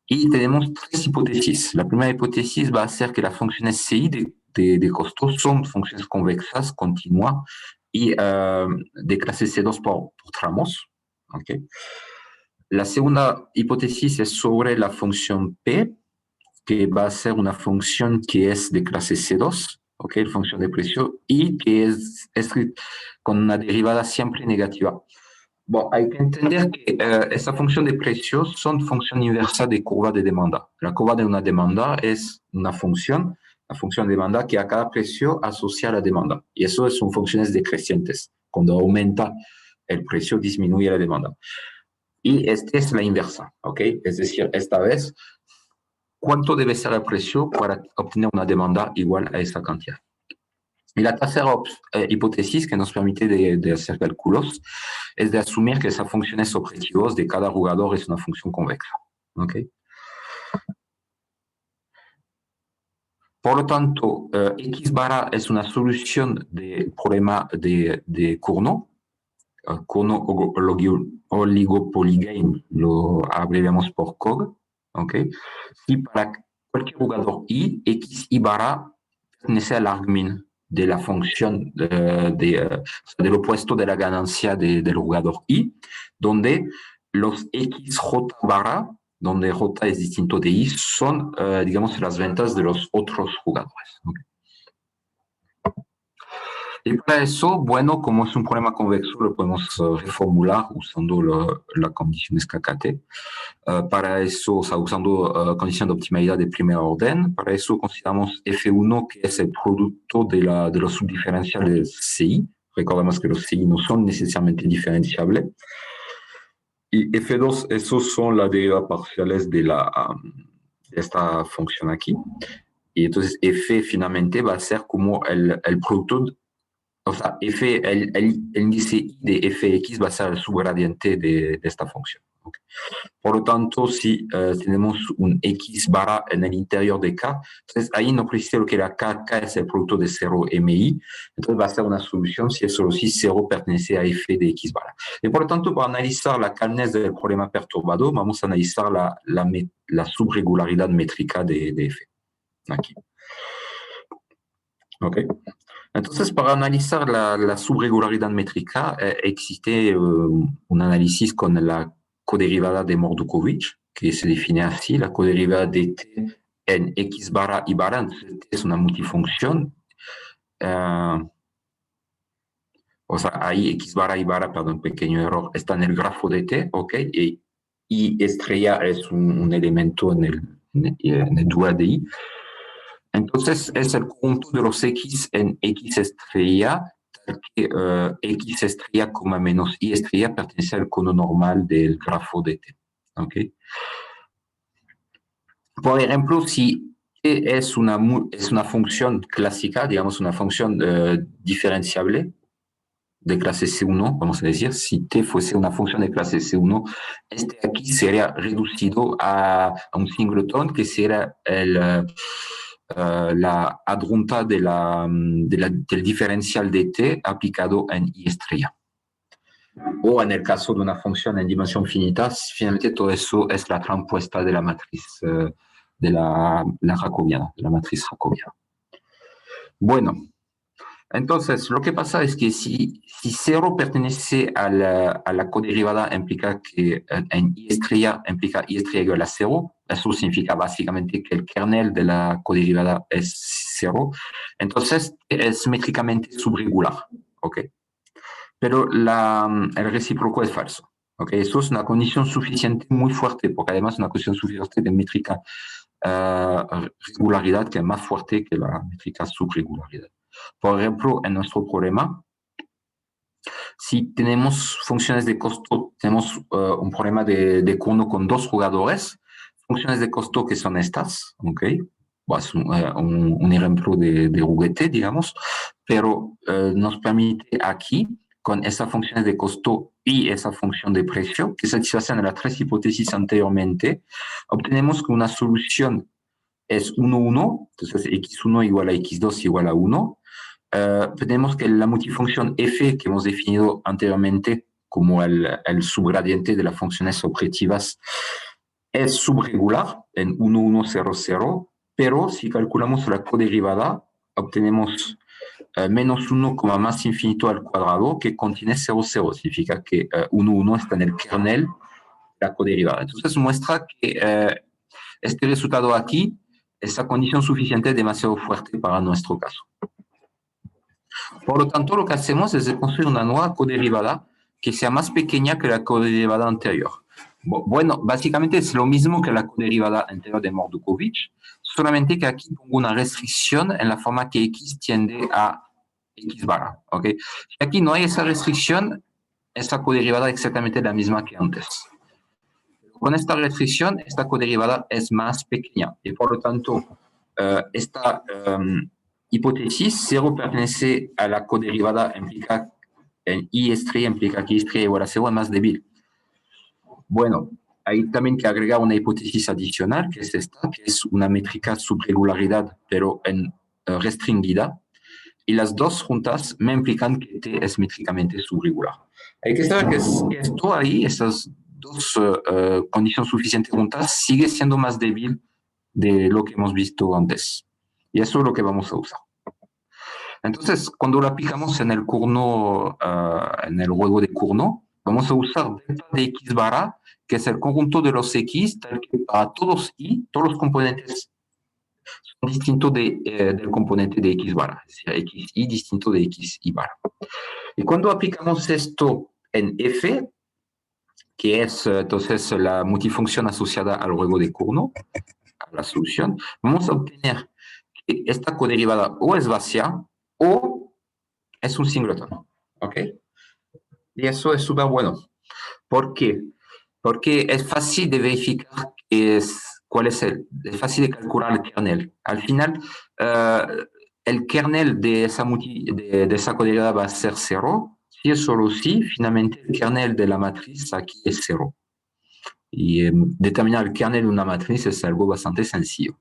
Y tenemos tres hipótesis. La primera hipótesis va a ser que las funciones CI de costos son funciones convexas, continuas y de clase C2 por tramos. ¿Okay? La segunda hipótesis es sobre la función P, que va a ser una función que es de clase C2, ¿okay? Función de precio, y que es con una derivada siempre negativa. Bueno, hay que entender que esa función de precios son función inversa de curva de demanda. La curva de una demanda es una función, la función de demanda que a cada precio asocia a la demanda. Y eso son funciones decrecientes. Cuando aumenta el precio, disminuye la demanda. Y esta es la inversa, ¿ok? Es decir, esta vez, ¿cuánto debe ser el precio para obtener una demanda igual a esa cantidad? Y la tercera hipótesis que nos permite de hacer cálculos es de asumir que esas funciones objetivos de cada jugador es una función convexa. ¿Okay? Por lo tanto, X barra es una solución del problema de Cournot, cono oligopolygame, lo abreviamos por COG, ¿ok? Si para cualquier jugador I, X y barra pertenece al argmin de la función del opuesto de la ganancia del jugador I, donde los XJ barra, donde J es distinto de I, son, digamos, las ventas de los otros jugadores. ¿Okay? Y para eso, bueno, como es un problema convexo, lo podemos reformular usando la condición escacate. Para eso, o sea, usando condición de optimalidad de primer orden. Para eso consideramos F1, que es el producto de los subdiferenciales CI. Recordemos que los CI no son necesariamente diferenciables. Y F2, esos son las derivas parciales de esta función aquí. Y entonces F finalmente va a ser como el producto, o sea, F, el índice I de Fx va a ser el subgradiente de esta función. Okay. Por lo tanto, si tenemos un X barra en el interior de K, entonces ahí no precisa lo que era K, K es el producto de 0 MI, entonces va a ser una solución si es solo si 0 pertenece a F de X barra. Y por lo tanto, para analizar la calidez del problema perturbado, vamos a analizar la subregularidad métrica de F. Aquí. Ok. Entonces, para analizar la subregularidad métrica, existe un análisis con la coderivada de Mordukhovich, que se define así, la coderivada de T en X barra y barra, entonces T es una multifunción, o sea, ahí X barra y barra, perdón, pequeño error, está en el grafo de T, ok, y estrella es un elemento en el dual de I. Entonces, es el conjunto de los X en X estrella, que X estrella, menos Y estrella pertenece al cono normal del grafo de T. ¿Okay? Por ejemplo, si T es una función clásica, digamos una función diferenciable de clase C1, vamos a decir, si T fuese una función de clase C1, este aquí sería reducido a un singleton que será la adjunta del diferencial de T aplicado en Y estrella. O en el caso de una función en dimensión finita, finalmente todo eso es la transpuesta de la matriz de la jacobiana, de la matriz jacobiana. Bueno, entonces lo que pasa es que si 0 pertenece a la coderivada, implica que en Y estrella implica Y estrella igual a 0. Eso significa básicamente que el kernel de la coderivada es 0. Entonces es métricamente subregular. ¿Ok? Pero el recíproco es falso. ¿Okay? Eso es una condición suficiente muy fuerte, porque además es una condición suficiente de métrica regularidad que es más fuerte que la métrica subregularidad. Por ejemplo, en nuestro problema, si tenemos funciones de costo, tenemos un problema de cono con 2 jugadores, funciones de costo que son estas, ¿ok? Es un ejemplo de juguete, digamos, pero nos permite aquí, con esas funciones de costo y esa función de precio, que satisfacen las 3 hipótesis anteriormente, obtenemos que una solución es 1, 1, entonces x1 igual a x2 igual a 1. Tenemos que la multifunción f que hemos definido anteriormente como el subgradiente de las funciones objetivas es subregular en 1, 1, 0, 0, pero si calculamos la coderivada, obtenemos menos 1, más infinito al cuadrado que contiene 0, 0. Significa que 1, 1 está en el kernel de la coderivada. Entonces muestra que este resultado aquí, esa condición suficiente es demasiado fuerte para nuestro caso. Por lo tanto, lo que hacemos es construir una nueva coderivada que sea más pequeña que la coderivada anterior. Bueno, básicamente es lo mismo que la coderivada anterior de Mordukhovich, solamente que aquí pongo una restricción en la forma que X tiende a X barra. ¿Okay? Si aquí no hay esa restricción, esta coderivada es exactamente la misma que antes. Con esta restricción, esta coderivada es más pequeña y por lo tanto, esta hipótesis 0 pertenece a la coderivada implica en Y estrella implica que Y estrella igual a 0 es más débil. Bueno, hay también que agregar una hipótesis adicional, que es esta, que es una métrica subregularidad, pero restringida. Y las dos juntas me implican que T es métricamente subregular. Hay que saber que esto ahí, estas dos condiciones suficientes juntas, sigue siendo más débil de lo que hemos visto antes. Y eso es lo que vamos a usar. Entonces, cuando lo aplicamos en el Cournot, en el juego de Cournot, vamos a usar delta de x barra, que es el conjunto de los x, tal que para todos y, todos los componentes son distintos del componente de x barra, es decir, xy distinto de xy barra. Y cuando aplicamos esto en f, que es entonces la multifunción asociada al juego de Cournot, a la solución, vamos a obtener que esta coderivada o es vacía o es un singleton, ¿ok? Y eso es súper bueno. ¿Por qué? Porque es fácil de verificar cuál es es fácil de calcular el kernel. Al final, el kernel de esa coderivada va a ser cero, si es solo si, finalmente el kernel de la matriz aquí es cero. Y determinar el kernel de una matriz es algo bastante sencillo.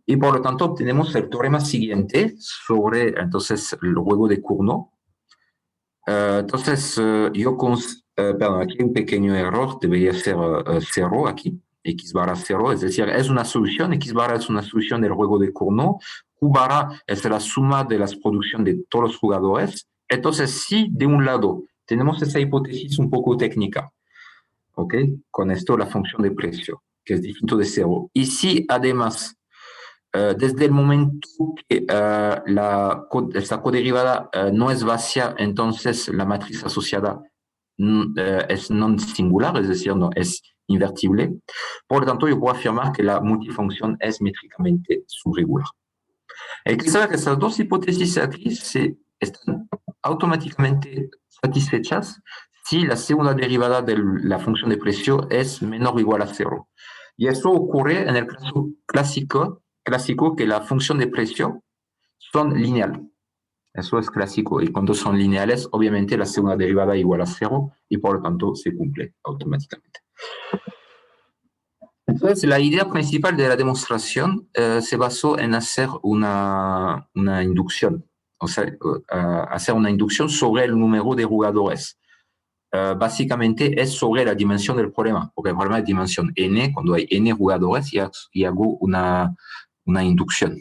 Y por lo tanto, obtenemos el teorema siguiente sobre entonces el juego de Cournot. Entonces, perdón, aquí hay un pequeño error, debería ser cero aquí, x barra cero, es decir, es una solución, x barra es una solución del juego de Cournot, q barra es la suma de las producciones de todos los jugadores. Entonces, si de un lado tenemos esa hipótesis un poco técnica, ¿ok? Con esto la función de precio, que es distinto de cero, y si además desde el momento que esta coderivada no es vacía, entonces la matriz asociada es non singular, es decir, no es invertible. Por lo tanto, yo puedo afirmar que la multifunción es métricamente subregular. Hay que saber que estas dos hipótesis aquí están automáticamente satisfechas si la segunda derivada de la función de precio es menor o igual a cero. Y eso ocurre en el caso clásico que la función de precio son lineal. Eso es clásico. Y cuando son lineales, obviamente la segunda derivada es igual a cero y por lo tanto se cumple automáticamente. Entonces, la idea principal de la demostración se basó en hacer una inducción, o sea, hacer una inducción sobre el número de jugadores. Básicamente es sobre la dimensión del problema, porque el problema es dimensión n, cuando hay n jugadores y hago una inducción.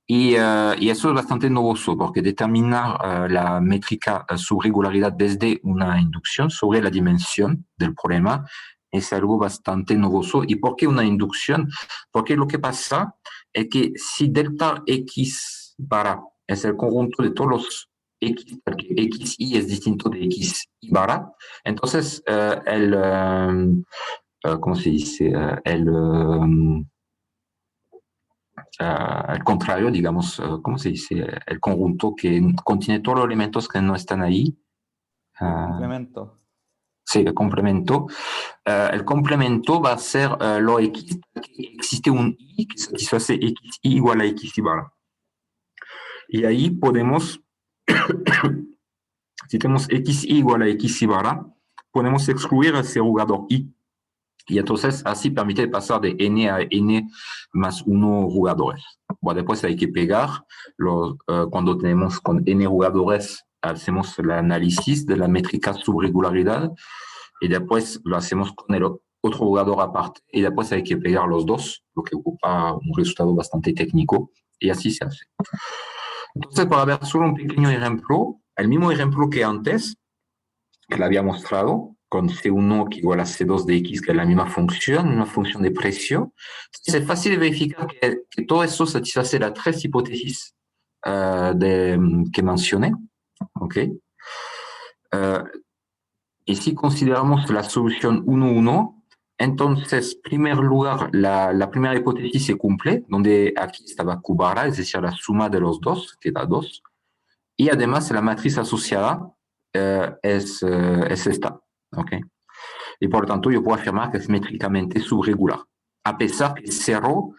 Y eso es bastante novedoso, porque determinar la métrica subregularidad desde una inducción sobre la dimensión del problema es algo bastante novedoso. ¿Y por qué una inducción? Porque lo que pasa es que si delta x barra es el conjunto de todos los x, porque xy es distinto de xy barra, entonces ¿cómo se dice? Al contrario, digamos, ¿cómo se dice? El conjunto que contiene todos los elementos que no están ahí. Complemento. Sí, el complemento. El complemento va a ser lo x, que existe un y que satisface xy igual a xy barra. Y ahí podemos, si tenemos xy igual a xy barra, podemos excluir a ese jugador y. Y entonces así permite pasar de n a n más 1 jugadores. Bueno, después hay que pegar, cuando tenemos con n jugadores, hacemos el análisis de la métrica subregularidad y después lo hacemos con el otro jugador aparte y después hay que pegar los dos, lo que ocupa un resultado bastante técnico y así se hace. Entonces, para ver solo un pequeño ejemplo, el mismo ejemplo que antes, que le había mostrado, con C1 que igual a C2 de X, que es la misma función de precio. Es fácil de verificar que todo eso satisface las tres hipótesis que mencioné. ¿Okay? Y si consideramos la solución 1-1, entonces, en primer lugar, la primera hipótesis se cumple, donde aquí estaba Q barra, es decir, la suma de los dos, que da 2. Y además, la matriz asociada es esta. ¿Okay? Y por lo tanto, yo puedo afirmar que es métricamente subregular. A pesar que cero,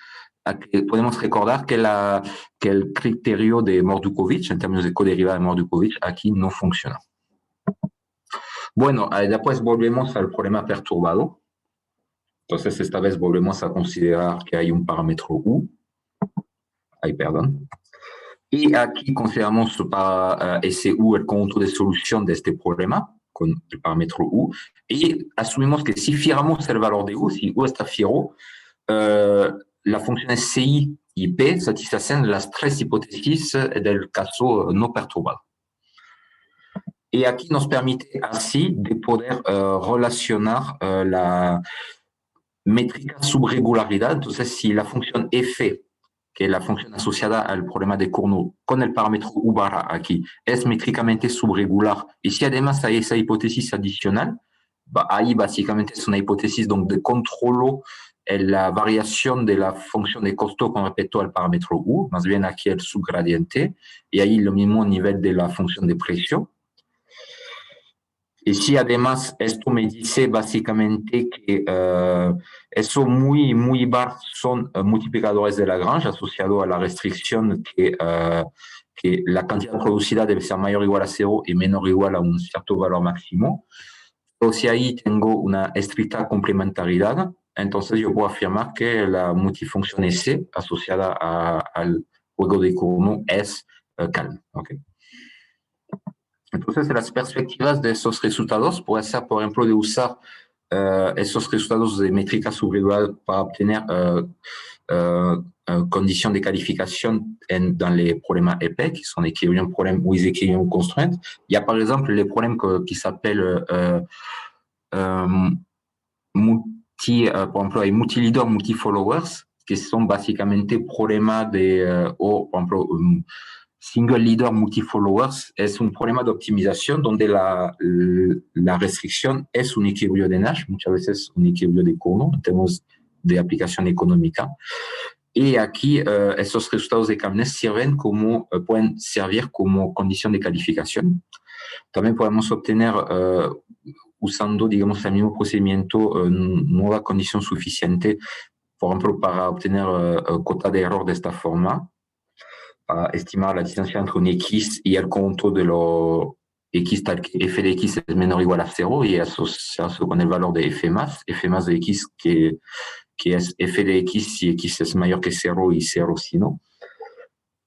podemos recordar que el criterio de Mordukhovich, en términos de coderivada de Mordukhovich, aquí no funciona. Bueno, después volvemos al problema perturbado. Entonces, esta vez volvemos a considerar que hay un parámetro U. Ay, perdón. Y aquí consideramos para SU el conjunto de solución de este problema con el parámetro U y asumimos que si fiamos el valor de U, si U está fiero, las funciones CI y P satisfacen las tres hipótesis del caso no perturbado. Y aquí nos permite así de poder relacionar la métrica subregularidad. Entonces, si la función F, que es la función asociada al problema de Cournot, con el parámetro U barra aquí, es métricamente subregular, y si además hay esa hipótesis adicional, ahí básicamente es una hipótesis donde controlo la variación de la función de costo con respecto al parámetro U, más bien aquí el subgradiente, y ahí lo mismo nivel de la función de precio. Y si además esto me dice básicamente que eso muy bar son multiplicadores de Lagrange asociados a la restricción que la cantidad producida debe ser mayor o igual a 0 y menor o igual a un cierto valor máximo. O si ahí tengo una estricta complementariedad, entonces yo puedo afirmar que la multifunción S asociada al juego de Cournot es calma. ¿Okay? Entonces, las perspectivas de esos resultados puede ser, por ejemplo, de usar esos resultados de métrica subregulada para obtener conditions de calification dans les problèmes épais, qui sont equilibrium problem with equilibrium constraint. Il y a par exemple les problèmes qui s'appellent par exemple, hay multi-leader, multi-followers, que son básicamente problemas de, o por ejemplo, single leader multi-followers es un problema de optimización donde la restricción es un equilibrio de Nash, muchas veces un equilibrio de Cournot en términos de aplicación económica. Y aquí esos resultados de Caveness pueden servir como condición de calificación. También podemos obtener, usando, digamos, el mismo procedimiento, nueva condición suficiente, por ejemplo, para obtener cota de error de esta forma, para estimar la distancia entre un X y el conjunto de lo X tal que f de X es menor o igual a 0 y asociarse con el valor de f más de X que es f de X si X es mayor que 0 y 0 si no.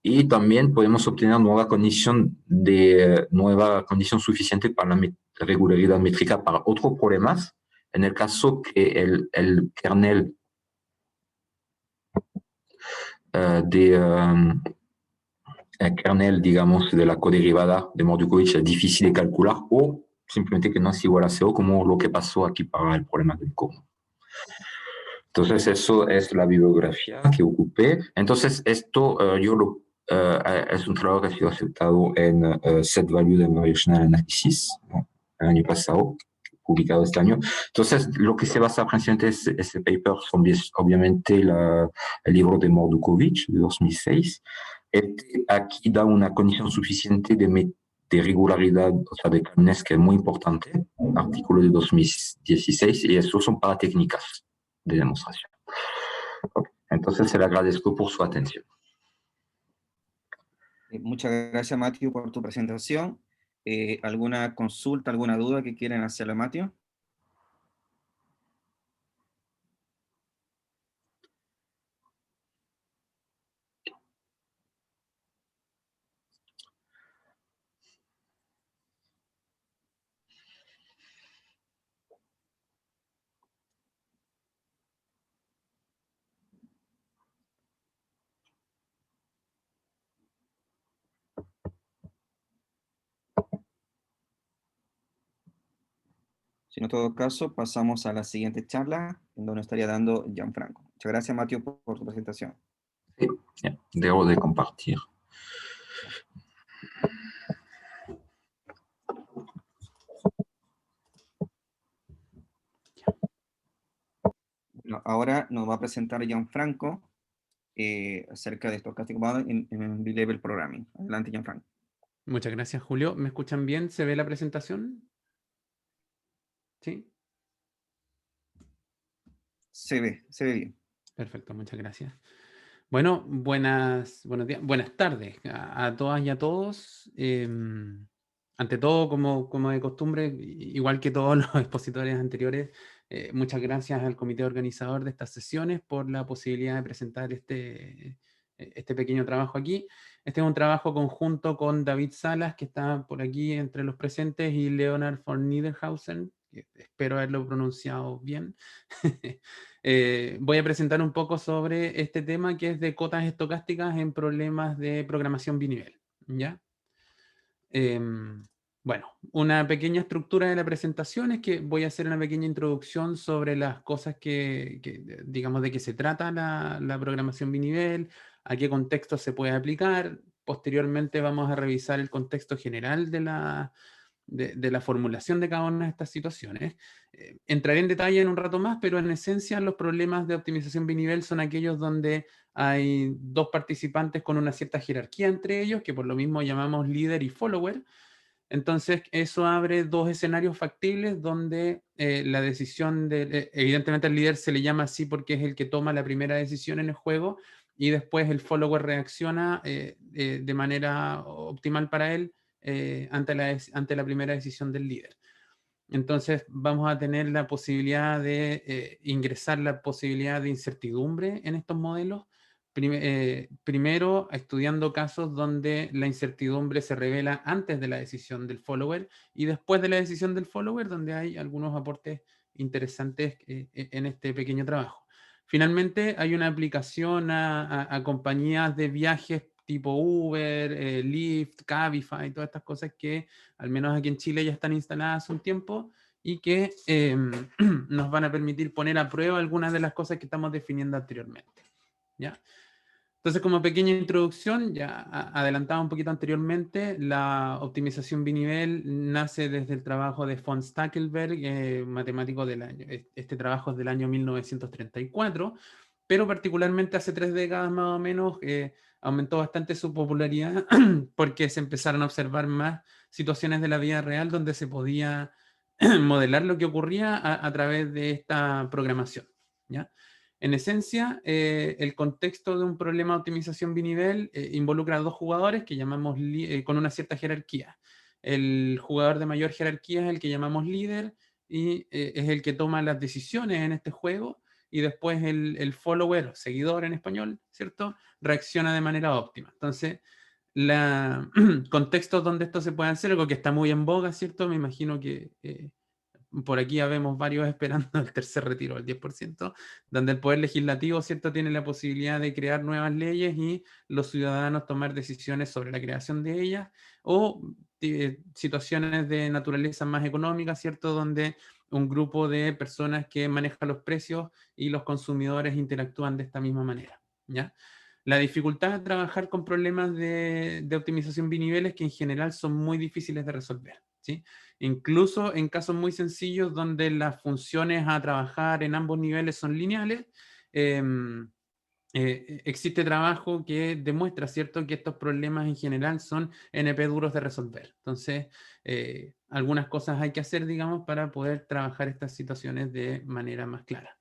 Y también podemos obtener nueva condición suficiente para la regularidad métrica para otros problemas. En el caso que el kernel el kernel, digamos, de la coderivada de Mordukhovich es difícil de calcular o simplemente que no es igual a 0, como lo que pasó aquí para el problema del Cournot. Entonces, eso es la bibliografía que ocupé. Entonces, esto es un trabajo que ha sido aceptado en Set Value de Variational Analysis, ¿no? El año pasado, publicado este año. Entonces, lo que se basa principalmente es ese paper son obviamente el libro de Mordukhovich de 2006. Aquí da una condición suficiente de regularidad, o sea, de Caveness, que es muy importante, artículo de 2016, y eso son para técnicas de demostración. Entonces, se le agradezco por su atención. Muchas gracias, Matthew, por tu presentación. ¿Alguna consulta, alguna duda que quieran hacerle a Matthew? Si no, en todo caso, pasamos a la siguiente charla, en donde estaría dando Gianfranco. Muchas gracias, Matthew, por tu presentación. Sí, debo de compartir. Bueno, ahora nos va a presentar Gianfranco acerca de Stochastic Model en B-Level Programming. Adelante, Gianfranco. Muchas gracias, Julio. ¿Me escuchan bien? ¿Se ve la presentación? ¿Sí? Se ve bien. Perfecto, muchas gracias. Bueno, buenos días, buenas tardes a todas y a todos. Ante todo, como de costumbre, igual que todos los expositores anteriores, muchas gracias al comité organizador de estas sesiones por la posibilidad de presentar este este pequeño trabajo aquí. Este es un trabajo conjunto con David Salas, que está por aquí entre los presentes, y Leonard von Niederhausen, que espero haberlo pronunciado bien. Voy a presentar un poco sobre este tema, que es de cotas estocásticas en problemas de programación binivel, ¿ya? Bueno, una pequeña estructura de la presentación es que voy a hacer una pequeña introducción sobre las cosas digamos, de qué se trata la programación binivel, a qué contexto se puede aplicar. Posteriormente vamos a revisar el contexto general de la formulación de cada una de estas situaciones. Entraré en detalle en un rato más, pero en esencia los problemas de optimización binivel son aquellos donde hay dos participantes con una cierta jerarquía entre ellos, que por lo mismo llamamos líder y follower. Entonces, eso abre dos escenarios factibles donde la decisión evidentemente al líder se le llama así porque es el que toma la primera decisión en el juego, y después el follower reacciona de manera optimal para él ante la primera decisión del líder. Entonces vamos a tener la posibilidad de ingresar la posibilidad de incertidumbre en estos modelos. Primero, estudiando casos donde la incertidumbre se revela antes de la decisión del follower, y después de la decisión del follower, donde hay algunos aportes interesantes en este pequeño trabajo. Finalmente, hay una aplicación a compañías de viajes tipo Uber, Lyft, Cabify, todas estas cosas que al menos aquí en Chile ya están instaladas hace un tiempo, y que nos van a permitir poner a prueba algunas de las cosas que estamos definiendo anteriormente, ¿ya? Entonces, como pequeña introducción, ya adelantaba un poquito anteriormente, la optimización binivel nace desde el trabajo de von Stackelberg, matemático del año. Este trabajo es del año 1934, pero particularmente hace 3 décadas más o menos aumentó bastante su popularidad porque se empezaron a observar más situaciones de la vida real donde se podía modelar lo que ocurría a través de esta programación, ¿ya? En esencia, el contexto de un problema de optimización binivel involucra a dos jugadores que llamamos con una cierta jerarquía. El jugador de mayor jerarquía es el que llamamos líder, y es el que toma las decisiones en este juego, y después el follower, o seguidor en español, ¿cierto?, reacciona de manera óptima. Entonces, contextos donde esto se puede hacer, algo que está muy en boga, ¿cierto? Me imagino que por aquí ya vemos varios esperando el tercer retiro del 10%, donde el Poder Legislativo, ¿cierto?, tiene la posibilidad de crear nuevas leyes y los ciudadanos tomar decisiones sobre la creación de ellas, o situaciones de naturaleza más económica, ¿cierto?, donde un grupo de personas que manejan los precios y los consumidores interactúan de esta misma manera, ¿ya? La dificultad de trabajar con problemas de optimización binivel es que en general son muy difíciles de resolver, ¿sí? Incluso en casos muy sencillos donde las funciones a trabajar en ambos niveles son lineales, existe trabajo que demuestra, ¿cierto?, que estos problemas en general son NP duros de resolver. Entonces, algunas cosas hay que hacer, digamos, para poder trabajar estas situaciones de manera más clara.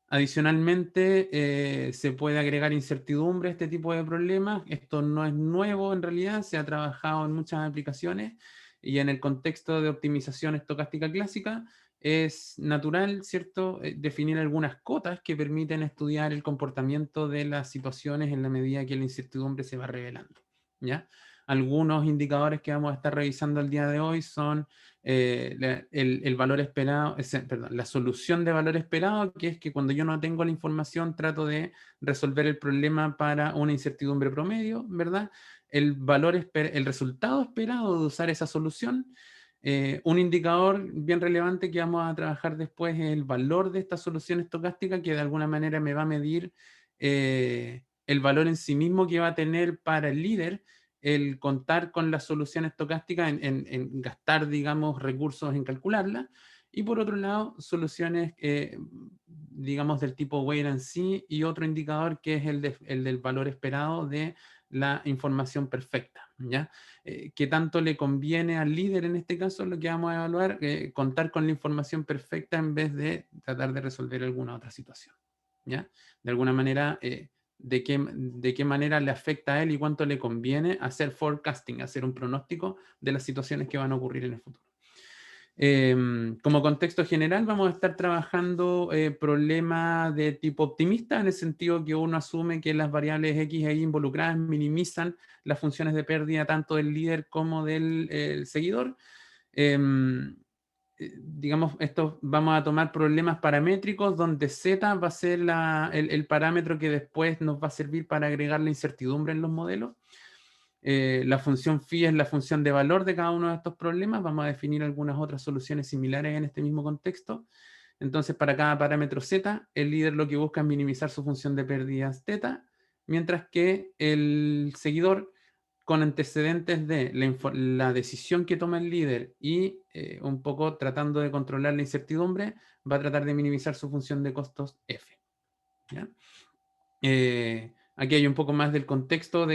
Adicionalmente, se puede agregar incertidumbre a este tipo de problemas. Esto no es nuevo en realidad, se ha trabajado en muchas aplicaciones, y en el contexto de optimización estocástica clásica es natural, ¿cierto?, definir algunas cotas que permiten estudiar el comportamiento de las situaciones en la medida que la incertidumbre se va revelando, ¿ya? Algunos indicadores que vamos a estar revisando el día de hoy son el valor esperado, perdón, la solución de valor esperado, que es que cuando yo no tengo la información trato de resolver el problema para una incertidumbre promedio, ¿verdad? El resultado esperado de usar esa solución. Un indicador bien relevante que vamos a trabajar después es el valor de esta solución estocástica, que de alguna manera me va a medir el valor en sí mismo que va a tener para el líder el contar con la solución estocástica en gastar, digamos, recursos en calcularla. Y por otro lado, soluciones, digamos, del tipo wait and see, y otro indicador que es el del valor esperado de la información perfecta, ¿ya? ¿Qué tanto le conviene al líder en este caso? Lo que vamos a evaluar, contar con la información perfecta en vez de tratar de resolver alguna otra situación, ¿ya? De alguna manera, de qué manera le afecta a él y cuánto le conviene hacer forecasting, hacer un pronóstico de las situaciones que van a ocurrir en el futuro. Como contexto general, vamos a estar trabajando problemas de tipo optimista, en el sentido que uno asume que las variables X e Y involucradas minimizan las funciones de pérdida tanto del líder como del seguidor. Digamos, esto vamos a tomar problemas paramétricos donde Z va a ser el parámetro que después nos va a servir para agregar la incertidumbre en los modelos. La función phi es la función de valor de cada uno de estos problemas. Vamos a definir algunas otras soluciones similares en este mismo contexto. Entonces, para cada parámetro z, el líder lo que busca es minimizar su función de pérdidas θ, mientras que el seguidor, con antecedentes de la decisión que toma el líder y un poco tratando de controlar la incertidumbre, va a tratar de minimizar su función de costos f. ¿Ya? Aquí hay un poco más del contexto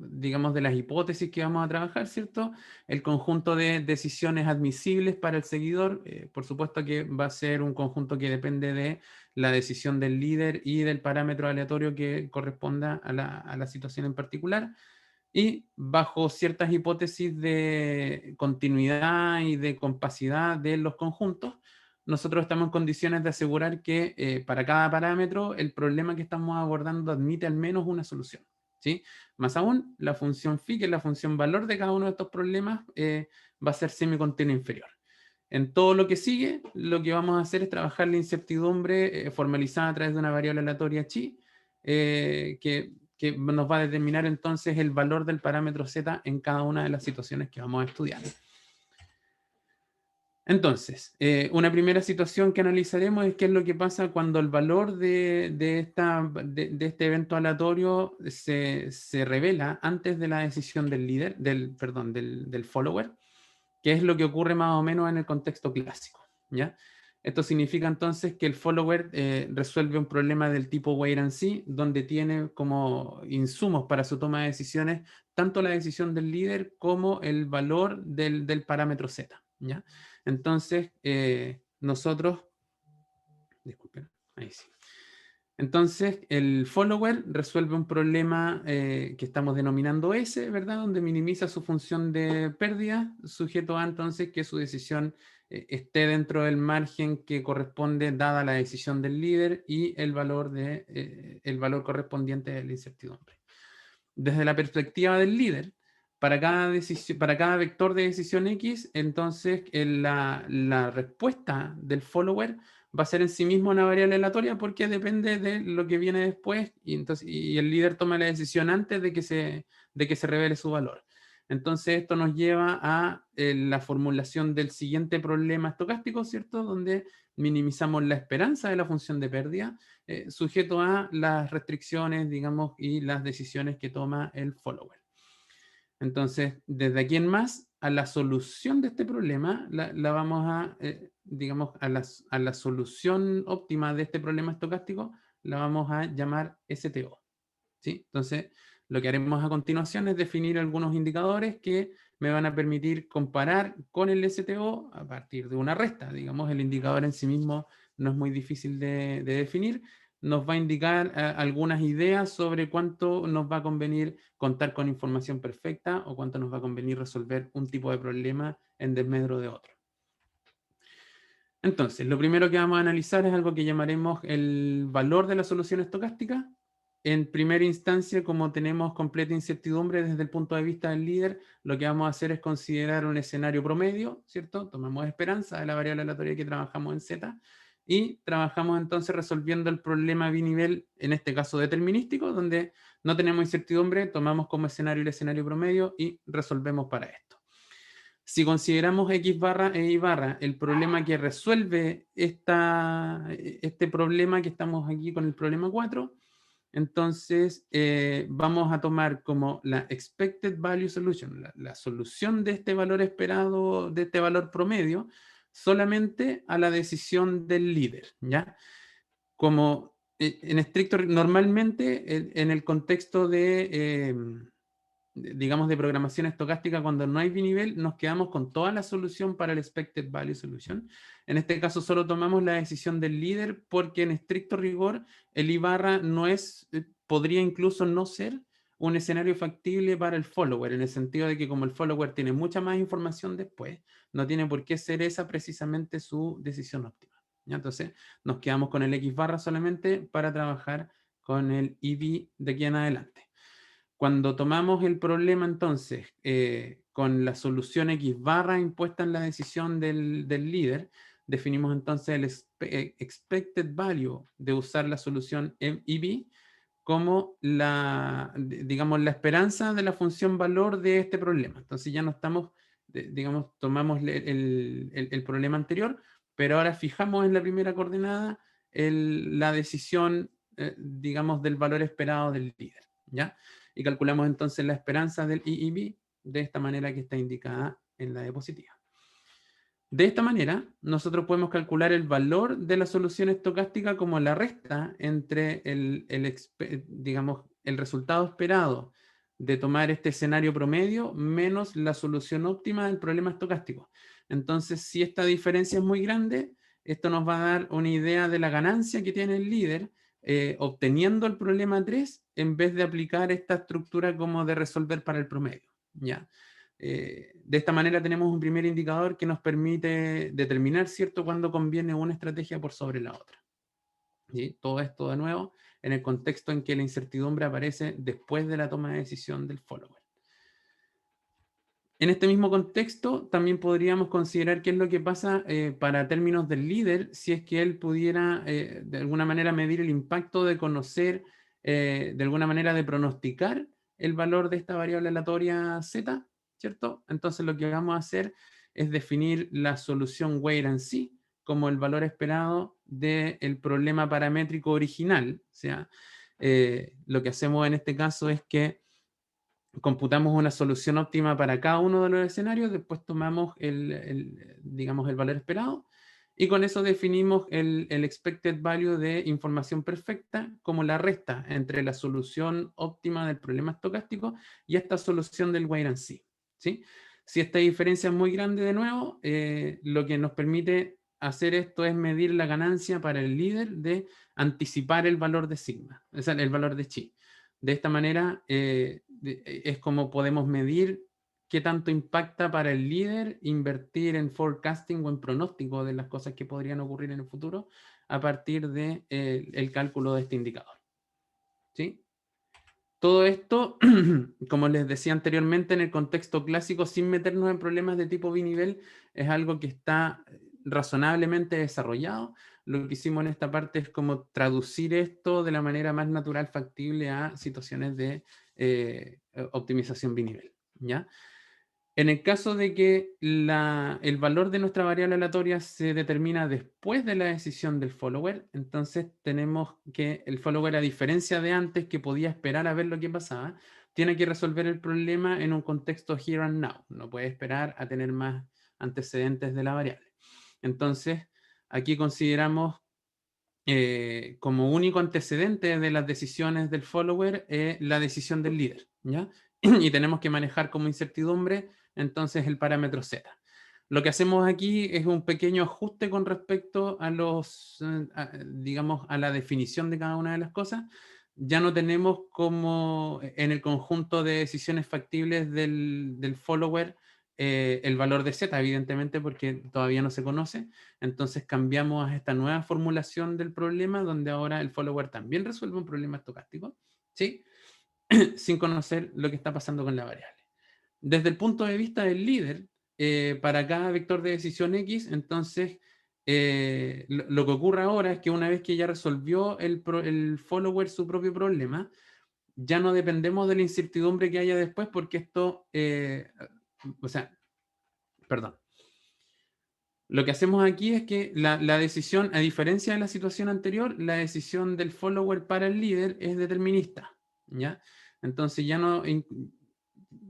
digamos, de las hipótesis que vamos a trabajar, ¿cierto? El conjunto de decisiones admisibles para el seguidor, por supuesto que va a ser un conjunto que depende de la decisión del líder y del parámetro aleatorio que corresponda a la situación en particular. Y bajo ciertas hipótesis de continuidad y de compacidad de los conjuntos, nosotros estamos en condiciones de asegurar que para cada parámetro el problema que estamos abordando admite al menos una solución, ¿sí? Más aún, la función phi, que es la función valor de cada uno de estos problemas, va a ser semicontinua inferior. En todo lo que sigue, lo que vamos a hacer es trabajar la incertidumbre formalizada a través de una variable aleatoria chi, que nos va a determinar entonces el valor del parámetro z en cada una de las situaciones que vamos a estudiar. Entonces, una primera situación que analizaremos es qué es lo que pasa cuando el valor de este evento aleatorio se revela antes de la decisión del líder, del follower, que es lo que ocurre más o menos en el contexto clásico, ¿ya? Esto significa entonces que el follower resuelve un problema del tipo wait and see, donde tiene como insumos para su toma de decisiones tanto la decisión del líder como el valor del parámetro z, ¿ya? Entonces, nosotros, disculpen, ahí sí. Entonces, el follower resuelve un problema que estamos denominando S, ¿verdad? Donde minimiza su función de pérdida, sujeto a entonces que su decisión esté dentro del margen que corresponde dada la decisión del líder y el valor correspondiente de la incertidumbre. Desde la perspectiva del líder, para cada vector de decisión X, entonces la respuesta del follower va a ser en sí mismo una variable aleatoria porque depende de lo que viene después y el líder toma la decisión antes de que se revele su valor. Entonces esto nos lleva a la formulación del siguiente problema estocástico, ¿cierto? Donde minimizamos la esperanza de la función de pérdida sujeto a las restricciones, digamos, y las decisiones que toma el follower. Entonces, desde aquí en más, a la solución de este problema, la vamos a, digamos, a la solución óptima de este problema estocástico, la vamos a llamar STO. ¿Sí? Entonces, lo que haremos a continuación es definir algunos indicadores que me van a permitir comparar con el STO a partir de una resta. Digamos, el indicador en sí mismo no es muy difícil de definir. Nos va a indicar algunas ideas sobre cuánto nos va a convenir contar con información perfecta o cuánto nos va a convenir resolver un tipo de problema en desmedro de otro. Entonces, lo primero que vamos a analizar es algo que llamaremos el valor de la solución estocástica. En primera instancia, como tenemos completa incertidumbre desde el punto de vista del líder, lo que vamos a hacer es considerar un escenario promedio, ¿cierto? Tomamos esperanza de la variable aleatoria que trabajamos en Z y trabajamos entonces resolviendo el problema binivel, en este caso determinístico, donde no tenemos incertidumbre, tomamos como escenario el escenario promedio y resolvemos para esto. Si consideramos X barra e Y barra el problema que resuelve este problema que estamos aquí con el problema 4, entonces vamos a tomar como la expected value solution, la solución de este valor esperado, de este valor promedio, solamente a la decisión del líder, ¿ya? Como en estricto, normalmente en el contexto digamos, de programación estocástica, cuando no hay binivel, nos quedamos con toda la solución para el expected value solution. En este caso solo tomamos la decisión del líder porque en estricto rigor el I barra no es, podría incluso no ser un escenario factible para el follower, en el sentido de que como el follower tiene mucha más información después, no tiene por qué ser esa precisamente su decisión óptima. ¿Ya? Entonces nos quedamos con el X barra solamente para trabajar con el EV de aquí en adelante. Cuando tomamos el problema entonces con la solución X barra impuesta en la decisión del líder, definimos entonces el expected value de usar la solución EV como digamos, la esperanza de la función valor de este problema. Entonces ya no estamos, digamos, tomamos el problema anterior, pero ahora fijamos en la primera coordenada la decisión, digamos, del valor esperado del líder, ¿ya? Y calculamos entonces la esperanza del EEV de esta manera que está indicada en la diapositiva. De esta manera, nosotros podemos calcular el valor de la solución estocástica como la resta entre digamos, el resultado esperado de tomar este escenario promedio menos la solución óptima del problema estocástico. Entonces, si esta diferencia es muy grande, esto nos va a dar una idea de la ganancia que tiene el líder obteniendo el problema 3 en vez de aplicar esta estructura como de resolver para el promedio, ¿ya? De esta manera tenemos un primer indicador que nos permite determinar, ¿cierto?, cuándo conviene una estrategia por sobre la otra. ¿Sí? Todo esto de nuevo en el contexto en que la incertidumbre aparece después de la toma de decisión del follower. En este mismo contexto también podríamos considerar qué es lo que pasa para términos del líder si es que él pudiera de alguna manera medir el impacto de conocer, de alguna manera de pronosticar el valor de esta variable aleatoria z, ¿cierto? Entonces lo que vamos a hacer es definir la solución wait and see como el valor esperado del problema paramétrico original. O sea, lo que hacemos en este caso es que computamos una solución óptima para cada uno de los escenarios, después tomamos digamos, el valor esperado y con eso definimos el expected value de información perfecta como la resta entre la solución óptima del problema estocástico y esta solución del wait and see, ¿sí? Si esta diferencia es muy grande de nuevo, lo que nos permite hacer esto es medir la ganancia para el líder de anticipar el valor de sigma, o sea, el valor de chi. De esta manera es como podemos medir qué tanto impacta para el líder invertir en forecasting o en pronóstico de las cosas que podrían ocurrir en el futuro a partir del el cálculo de este indicador. ¿Sí? Todo esto, como les decía anteriormente, en el contexto clásico, sin meternos en problemas de tipo binivel, es algo que está razonablemente desarrollado. Lo que hicimos en esta parte es como traducir esto de la manera más natural factible a situaciones de optimización binivel, ¿ya? En el caso de que el valor de nuestra variable aleatoria se determina después de la decisión del follower, entonces tenemos que el follower, a diferencia de antes que podía esperar a ver lo que pasaba, tiene que resolver el problema en un contexto here and now. No puede esperar a tener más antecedentes de la variable. Entonces, aquí consideramos como único antecedente de las decisiones del follower la decisión del líder, ¿ya? Y tenemos que manejar como incertidumbre entonces el parámetro z. Lo que hacemos aquí es un pequeño ajuste con respecto a digamos, a la definición de cada una de las cosas. Ya no tenemos como en el conjunto de decisiones factibles del follower el valor de z, evidentemente, porque todavía no se conoce. Entonces cambiamos a esta nueva formulación del problema, donde ahora el follower también resuelve un problema estocástico, ¿sí? Sin conocer lo que está pasando con la variable. Desde el punto de vista del líder, para cada vector de decisión X, entonces lo que ocurre ahora es que una vez que ya resolvió el follower su propio problema, ya no dependemos de la incertidumbre que haya después, porque esto, o sea, perdón. Lo que hacemos aquí es que la decisión, a diferencia de la situación anterior, la decisión del follower para el líder es determinista, ¿ya? Entonces ya no...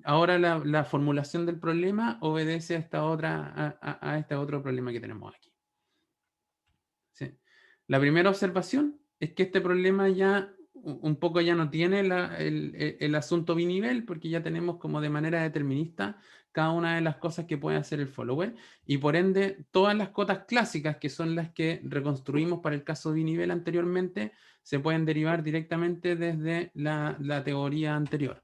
Ahora la formulación del problema obedece a este otro problema que tenemos aquí. ¿Sí? La primera observación es que este problema ya, un poco ya no tiene el asunto binivel, porque ya tenemos como de manera determinista cada una de las cosas que puede hacer el follower, y por ende todas las cotas clásicas, que son las que reconstruimos para el caso binivel anteriormente, se pueden derivar directamente desde la teoría anterior.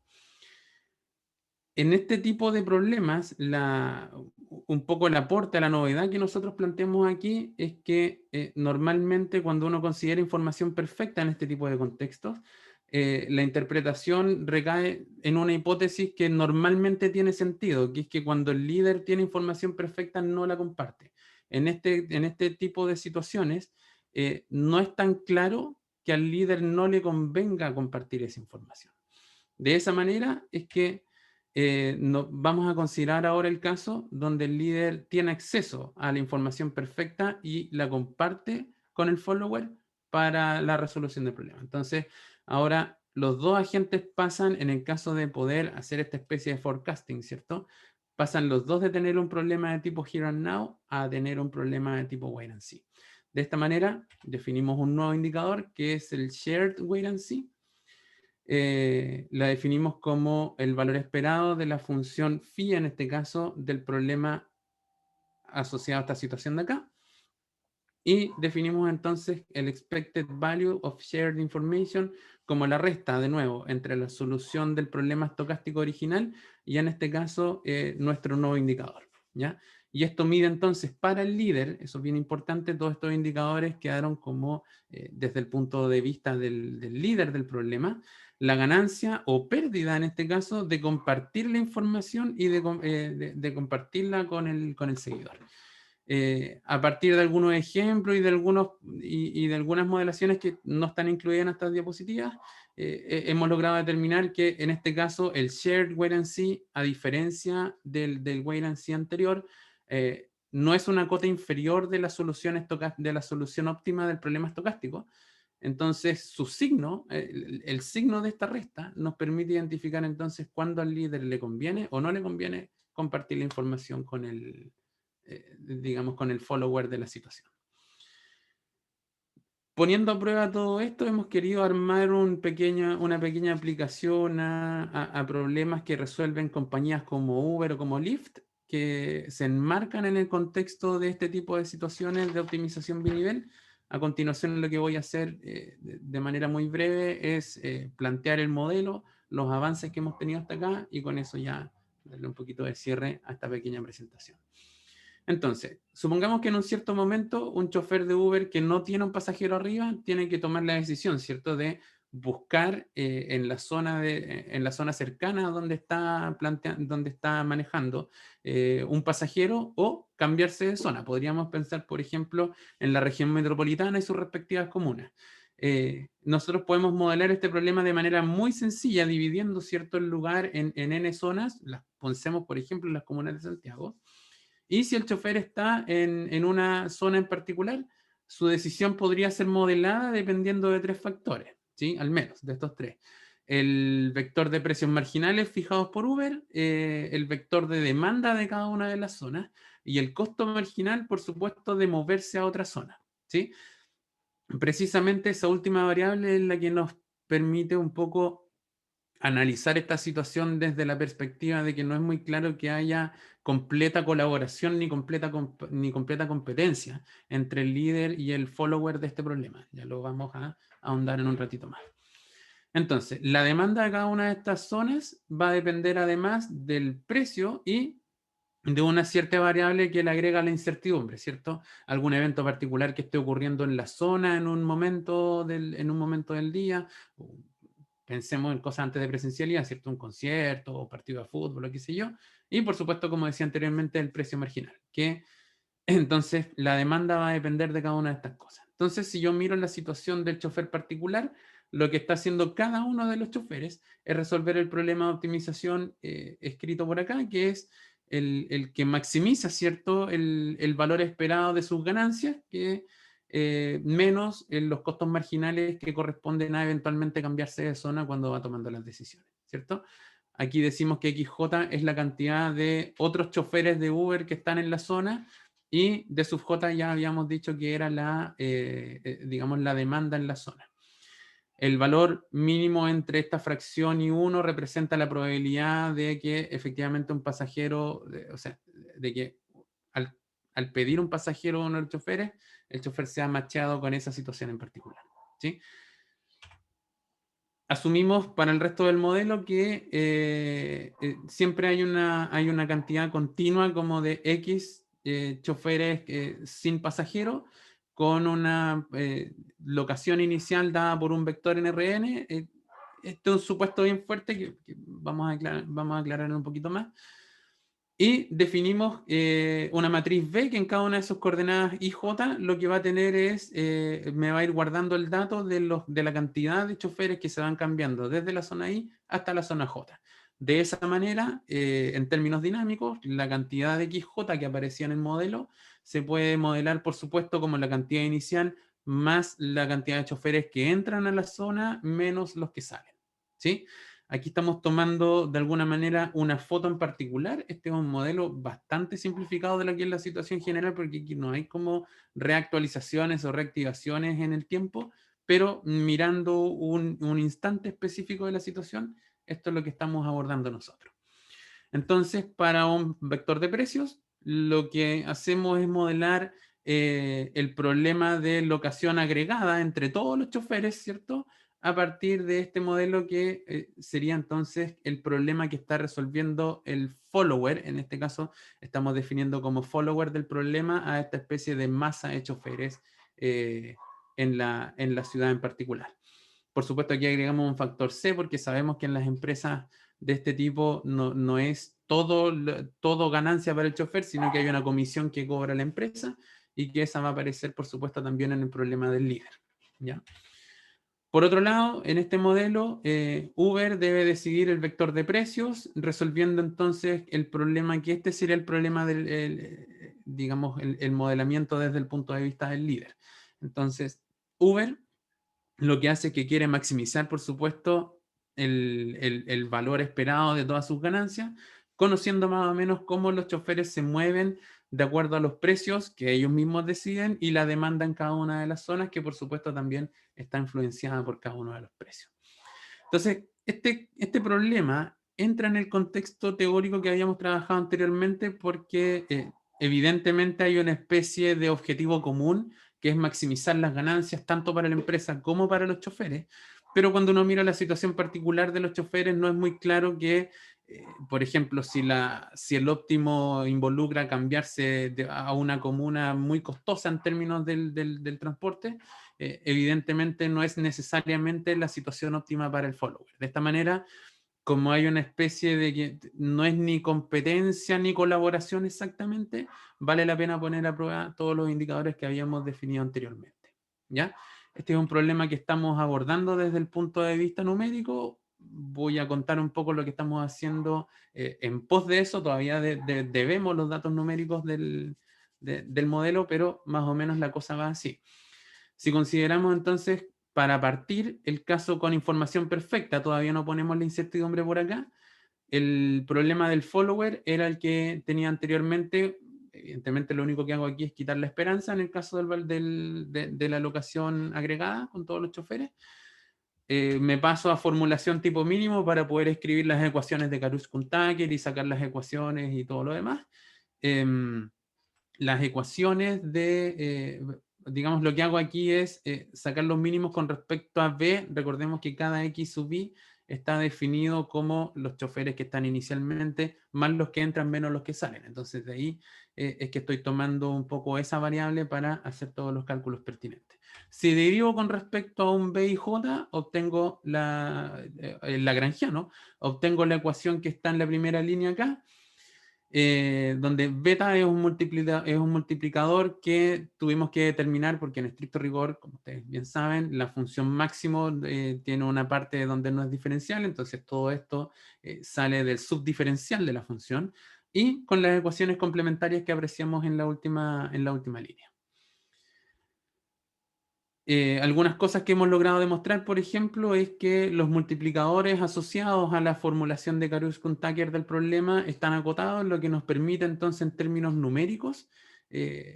En este tipo de problemas, un poco el aporte, la novedad que nosotros planteamos aquí es que normalmente cuando uno considera información perfecta en este tipo de contextos, la interpretación recae en una hipótesis que normalmente tiene sentido, que es que cuando el líder tiene información perfecta no la comparte. En este tipo de situaciones, no es tan claro que al líder no le convenga compartir esa información. De esa manera es que vamos a considerar ahora el caso donde el líder tiene acceso a la información perfecta y la comparte con el follower para la resolución del problema. Entonces, ahora los dos agentes pasan, en el caso de poder hacer esta especie de forecasting, ¿cierto? Pasan los dos de tener un problema de tipo here and now a tener un problema de tipo wait and see. De esta manera, definimos un nuevo indicador que es el shared wait and see. La definimos como el valor esperado de la función phi, en este caso, del problema asociado a esta situación de acá. Y definimos entonces el expected value of shared information como la resta, de nuevo, entre la solución del problema estocástico original y en este caso nuestro nuevo indicador, ¿ya? Y esto mide entonces para el líder, eso es bien importante, todos estos indicadores quedaron como, desde el punto de vista del líder del problema, la ganancia o pérdida en este caso de compartir la información y de compartirla con el seguidor. A partir de algunos ejemplos y de algunas modelaciones que no están incluidas en estas diapositivas, hemos logrado determinar que en este caso el shared wait and see, a diferencia del wait and see anterior, no es una cota inferior de la solución óptima del problema estocástico. Entonces, su signo, el signo de esta resta, nos permite identificar entonces cuándo al líder le conviene o no le conviene compartir la información con digamos, con el follower de la situación. Poniendo a prueba todo esto, hemos querido armar una pequeña aplicación a problemas que resuelven compañías como Uber o como Lyft, que se enmarcan en el contexto de este tipo de situaciones de optimización binivel. A continuación, lo que voy a hacer de manera muy breve es plantear el modelo, los avances que hemos tenido hasta acá, y con eso ya darle un poquito de cierre a esta pequeña presentación. Entonces, supongamos que en un cierto momento un chofer de Uber que no tiene un pasajero arriba tiene que tomar la decisión, ¿cierto?, de buscar en la zona cercana donde está manejando un pasajero o cambiarse de zona. Podríamos pensar, por ejemplo, en la región metropolitana y sus respectivas comunas. Nosotros podemos modelar este problema de manera muy sencilla, dividiendo, ¿cierto?, el lugar en N zonas. Las pensemos, por ejemplo, en las comunas de Santiago. Y si el chofer está en una zona en particular, su decisión podría ser modelada dependiendo de tres factores, ¿sí? Al menos de estos tres. El vector de precios marginales fijados por Uber, el vector de demanda de cada una de las zonas y el costo marginal, por supuesto, de moverse a otra zona, ¿sí? Precisamente esa última variable es la que nos permite un poco analizar esta situación desde la perspectiva de que no es muy claro que haya completa colaboración ni completa competencia entre el líder y el follower de este problema. Ya lo vamos a ahondar en un ratito más. Entonces, la demanda de cada una de estas zonas va a depender además del precio y de una cierta variable que le agrega la incertidumbre, ¿cierto? Algún evento particular que esté ocurriendo en la zona en un momento del día. Pensemos en cosas antes de presencialidad, ¿cierto? Un concierto o partido de fútbol o qué sé yo. Y por supuesto, como decía anteriormente, el precio marginal, que entonces la demanda va a depender de cada una de estas cosas. Entonces, si yo miro la situación del chofer particular, lo que está haciendo cada uno de los choferes es resolver el problema de optimización escrito por acá, que es el que maximiza, ¿cierto?, el valor esperado de sus ganancias, que menos los costos marginales que corresponden a eventualmente cambiarse de zona cuando va tomando las decisiones, ¿cierto? Aquí decimos que XJ es la cantidad de otros choferes de Uber que están en la zona, y de sub J ya habíamos dicho que era digamos, la demanda en la zona. El valor mínimo entre esta fracción y 1 representa la probabilidad de que efectivamente un pasajero, o sea, de que al pedir un pasajero a uno de los choferes, el chofer sea macheado con esa situación en particular, ¿sí? Asumimos para el resto del modelo que siempre hay una cantidad continua como de X choferes sin pasajero con una locación inicial dada por un vector en Rn. Este es un supuesto bien fuerte que vamos a aclarar un poquito más. Y definimos una matriz B que en cada una de sus coordenadas i, j, lo que va a tener es, me va a ir guardando el dato de la cantidad de choferes que se van cambiando desde la zona i hasta la zona j. De esa manera, en términos dinámicos, la cantidad de xj que aparecía en el modelo se puede modelar, por supuesto, como la cantidad inicial más la cantidad de choferes que entran a la zona menos los que salen, ¿sí? Aquí estamos tomando de alguna manera una foto en particular. Este es un modelo bastante simplificado de lo que es la situación general, porque aquí no hay como reactualizaciones o reactivaciones en el tiempo, pero mirando un instante específico de la situación, esto es lo que estamos abordando nosotros. Entonces, para un vector de precios, lo que hacemos es modelar el problema de locación agregada entre todos los choferes, ¿cierto? A partir de este modelo que sería entonces el problema que está resolviendo el follower. En este caso, estamos definiendo como follower del problema a esta especie de masa de choferes en la ciudad en particular. Por supuesto, aquí agregamos un factor C porque sabemos que en las empresas de este tipo no es todo ganancia para el chofer, sino que hay una comisión que cobra la empresa y que esa va a aparecer, por supuesto, también en el problema del líder, ¿ya? Por otro lado, en este modelo, Uber debe decidir el vector de precios, resolviendo entonces el problema, que este sería el problema del, digamos, el modelamiento desde el punto de vista del líder. Entonces, Uber lo que hace es que quiere maximizar, por supuesto, el valor esperado de todas sus ganancias, conociendo más o menos cómo los choferes se mueven de acuerdo a los precios que ellos mismos deciden y la demanda en cada una de las zonas, que por supuesto también está influenciada por cada uno de los precios. Entonces, este problema entra en el contexto teórico que habíamos trabajado anteriormente porque evidentemente hay una especie de objetivo común que es maximizar las ganancias tanto para la empresa como para los choferes, pero cuando uno mira la situación particular de los choferes no es muy claro que, por ejemplo, si el óptimo involucra cambiarse a una comuna muy costosa en términos del transporte, evidentemente no es necesariamente la situación óptima para el follower. De esta manera, como hay una especie de que no es ni competencia ni colaboración exactamente, vale la pena poner a prueba todos los indicadores que habíamos definido anteriormente, ¿ya? Este es un problema que estamos abordando desde el punto de vista numérico. Voy a contar un poco lo que estamos haciendo en pos de eso. Todavía debemos los datos numéricos del modelo, pero más o menos la cosa va así. Si consideramos entonces, para partir, el caso con información perfecta, todavía no ponemos la incertidumbre por acá, el problema del follower era el que tenía anteriormente. Evidentemente lo único que hago aquí es quitar la esperanza en el caso de la locación agregada con todos los choferes. Me paso a formulación tipo mínimo para poder escribir las ecuaciones de Karush-Kuhn-Tucker y sacar las ecuaciones y todo lo demás. Las ecuaciones digamos, lo que hago aquí es sacar los mínimos con respecto a B. Recordemos que cada X sub I está definido como los choferes que están inicialmente, más los que entran, menos los que salen. Entonces, de ahí es que estoy tomando un poco esa variable para hacer todos los cálculos pertinentes. Si derivo con respecto a un B y J, obtengo lagrangiano, obtengo la ecuación que está en la primera línea acá, donde beta es un multiplicador que tuvimos que determinar porque en estricto rigor, como ustedes bien saben, la función máximo tiene una parte donde no es diferencial, entonces todo esto sale del subdiferencial de la función y con las ecuaciones complementarias que apreciamos en la última línea. Algunas cosas que hemos logrado demostrar, por ejemplo, es que los multiplicadores asociados a la formulación de Karush-Kuhn-Tucker del problema están acotados, lo que nos permite entonces en términos numéricos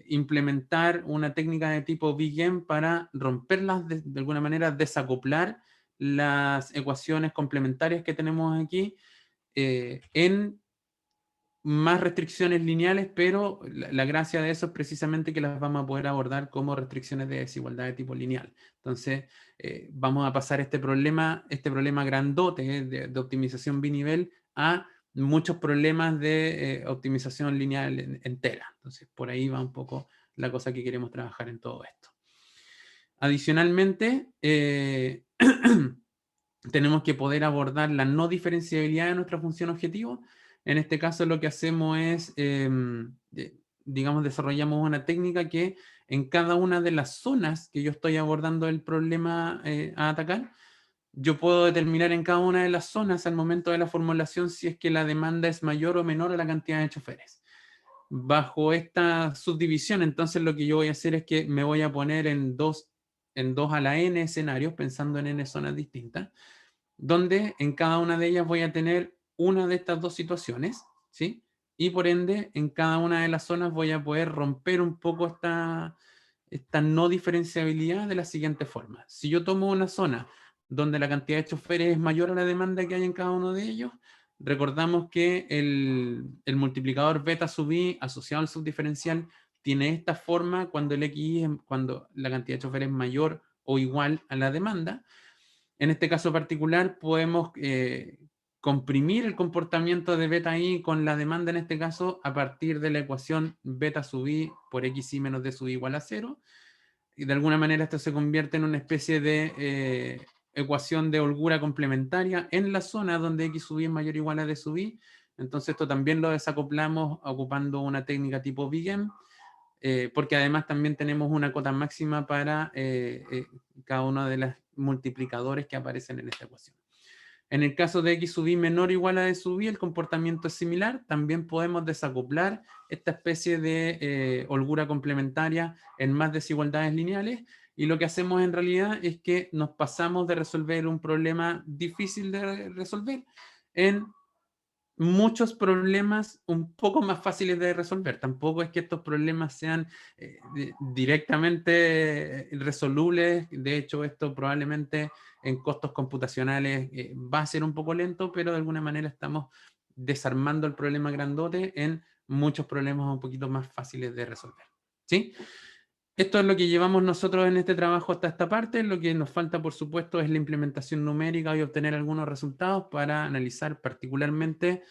implementar una técnica de tipo BigM para romperlas, de alguna manera desacoplar las ecuaciones complementarias que tenemos aquí en más restricciones lineales, pero la gracia de eso es precisamente que las vamos a poder abordar como restricciones de desigualdad de tipo lineal. Entonces, vamos a pasar este problema grandote de optimización binivel a muchos problemas de optimización lineal entera. Entonces, por ahí va un poco la cosa que queremos trabajar en todo esto. Adicionalmente, tenemos que poder abordar la no diferenciabilidad de nuestra función objetivo. En este caso lo que hacemos es, digamos, desarrollamos una técnica que en cada una de las zonas que yo estoy abordando el problema a atacar, yo puedo determinar en cada una de las zonas al momento de la formulación si es que la demanda es mayor o menor a la cantidad de choferes. Bajo esta subdivisión, entonces lo que yo voy a hacer es que me voy a poner en 2 a la n escenarios, pensando en n zonas distintas, donde en cada una de ellas voy a tener una de estas dos situaciones, ¿sí? Y por ende, en cada una de las zonas voy a poder romper un poco esta no diferenciabilidad de la siguiente forma. Si yo tomo una zona donde la cantidad de choferes es mayor a la demanda que hay en cada uno de ellos, recordamos que el multiplicador beta sub i asociado al subdiferencial tiene esta forma cuando cuando la cantidad de choferes es mayor o igual a la demanda. En este caso particular podemos comprimir el comportamiento de beta i con la demanda en este caso a partir de la ecuación beta sub i por xi menos d sub i igual a 0. Y de alguna manera esto se convierte en una especie de ecuación de holgura complementaria en la zona donde x sub i es mayor o igual a d sub i. Entonces esto también lo desacoplamos ocupando una técnica tipo BigM, porque además también tenemos una cota máxima para cada uno de los multiplicadores que aparecen en esta ecuación. En el caso de x sub i menor o igual a d sub i, el comportamiento es similar. También podemos desacoplar esta especie de holgura complementaria en más desigualdades lineales. Y lo que hacemos en realidad es que nos pasamos de resolver un problema difícil de resolver en muchos problemas un poco más fáciles de resolver. Tampoco es que estos problemas sean directamente resolubles. De hecho, esto probablemente en costos computacionales va a ser un poco lento, pero de alguna manera estamos desarmando el problema grandote en muchos problemas un poquito más fáciles de resolver. ¿Sí? Esto es lo que llevamos nosotros en este trabajo hasta esta parte. Lo que nos falta, por supuesto, es la implementación numérica y obtener algunos resultados para analizar particularmente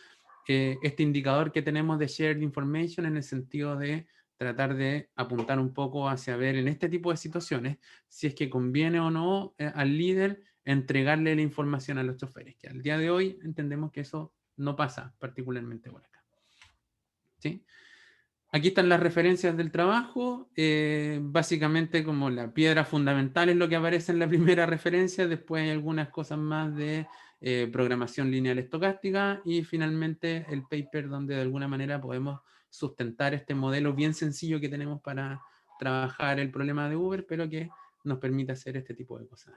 este indicador que tenemos de Shared Information, en el sentido de tratar de apuntar un poco hacia ver en este tipo de situaciones si es que conviene o no al líder entregarle la información a los choferes, que al día de hoy entendemos que eso no pasa particularmente por acá. ¿Sí? Aquí están las referencias del trabajo. Básicamente como la piedra fundamental es lo que aparece en la primera referencia. Después hay algunas cosas más de programación lineal estocástica y finalmente el paper donde de alguna manera podemos sustentar este modelo bien sencillo que tenemos para trabajar el problema de Uber, pero que nos permite hacer este tipo de cosas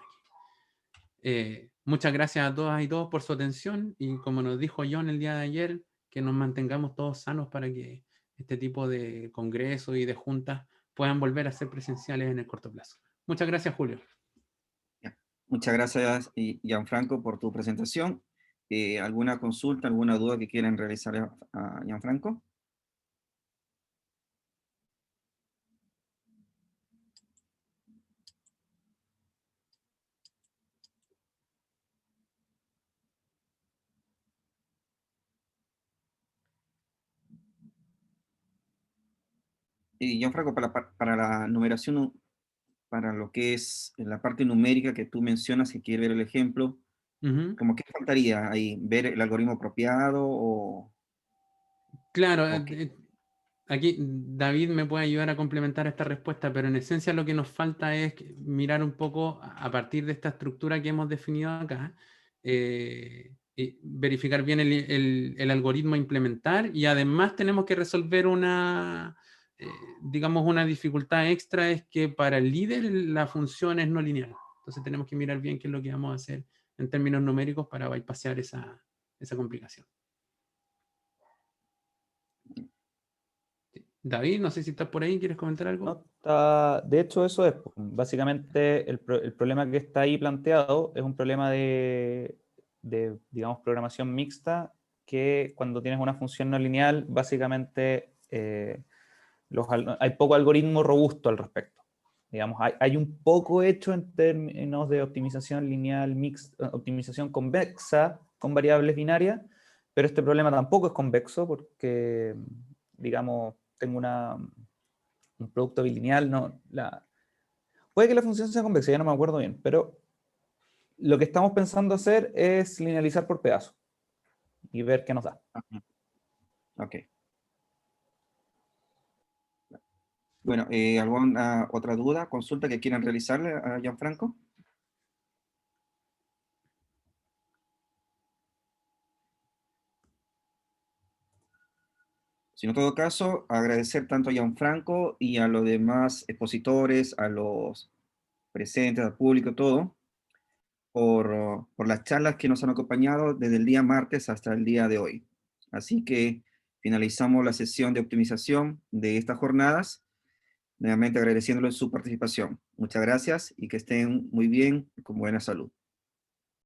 aquí. Muchas gracias a todas y todos por su atención, y como nos dijo John el día de ayer, que nos mantengamos todos sanos para que este tipo de congresos y de juntas puedan volver a ser presenciales en el corto plazo. Muchas gracias, Julio. Muchas gracias, Gianfranco, por tu presentación. ¿Alguna consulta, alguna duda que quieran realizar a Gianfranco? Y Gianfranco, para la numeración, para lo que es la parte numérica que tú mencionas, si quieres ver el ejemplo, ¿cómo qué faltaría ahí? ¿Ver el algoritmo apropiado o...? Claro, Okay. aquí David me puede ayudar a complementar esta respuesta, pero en esencia lo que nos falta es mirar un poco a partir de esta estructura que hemos definido acá, y verificar bien el algoritmo a implementar, y además tenemos que resolver digamos, una dificultad extra, es que para el líder la función es no lineal. Entonces tenemos que mirar bien qué es lo que vamos a hacer en términos numéricos para bypassear esa complicación. David, no sé si estás por ahí, ¿quieres comentar algo? No, de hecho, eso es, pues, básicamente el problema que está ahí planteado es un problema de, digamos, programación mixta, que cuando tienes una función no lineal, básicamente hay poco algoritmo robusto al respecto. Digamos, hay un poco hecho en términos de optimización lineal mixta, optimización convexa con variables binarias, pero este problema tampoco es convexo porque, digamos, tengo un producto bilineal, no, puede que la función sea convexa, ya no me acuerdo bien, pero lo que estamos pensando hacer es linealizar por pedazos y ver qué nos da. Ajá. Ok. Bueno, ¿alguna otra duda, consulta que quieran realizarle a Gianfranco? Si no, en todo caso, agradecer tanto a Gianfranco y a los demás expositores, a los presentes, al público, todo, por las charlas que nos han acompañado desde el día martes hasta el día de hoy. Así que finalizamos la sesión de optimización de estas jornadas, nuevamente agradeciéndoles su participación. Muchas gracias y que estén muy bien, con buena salud.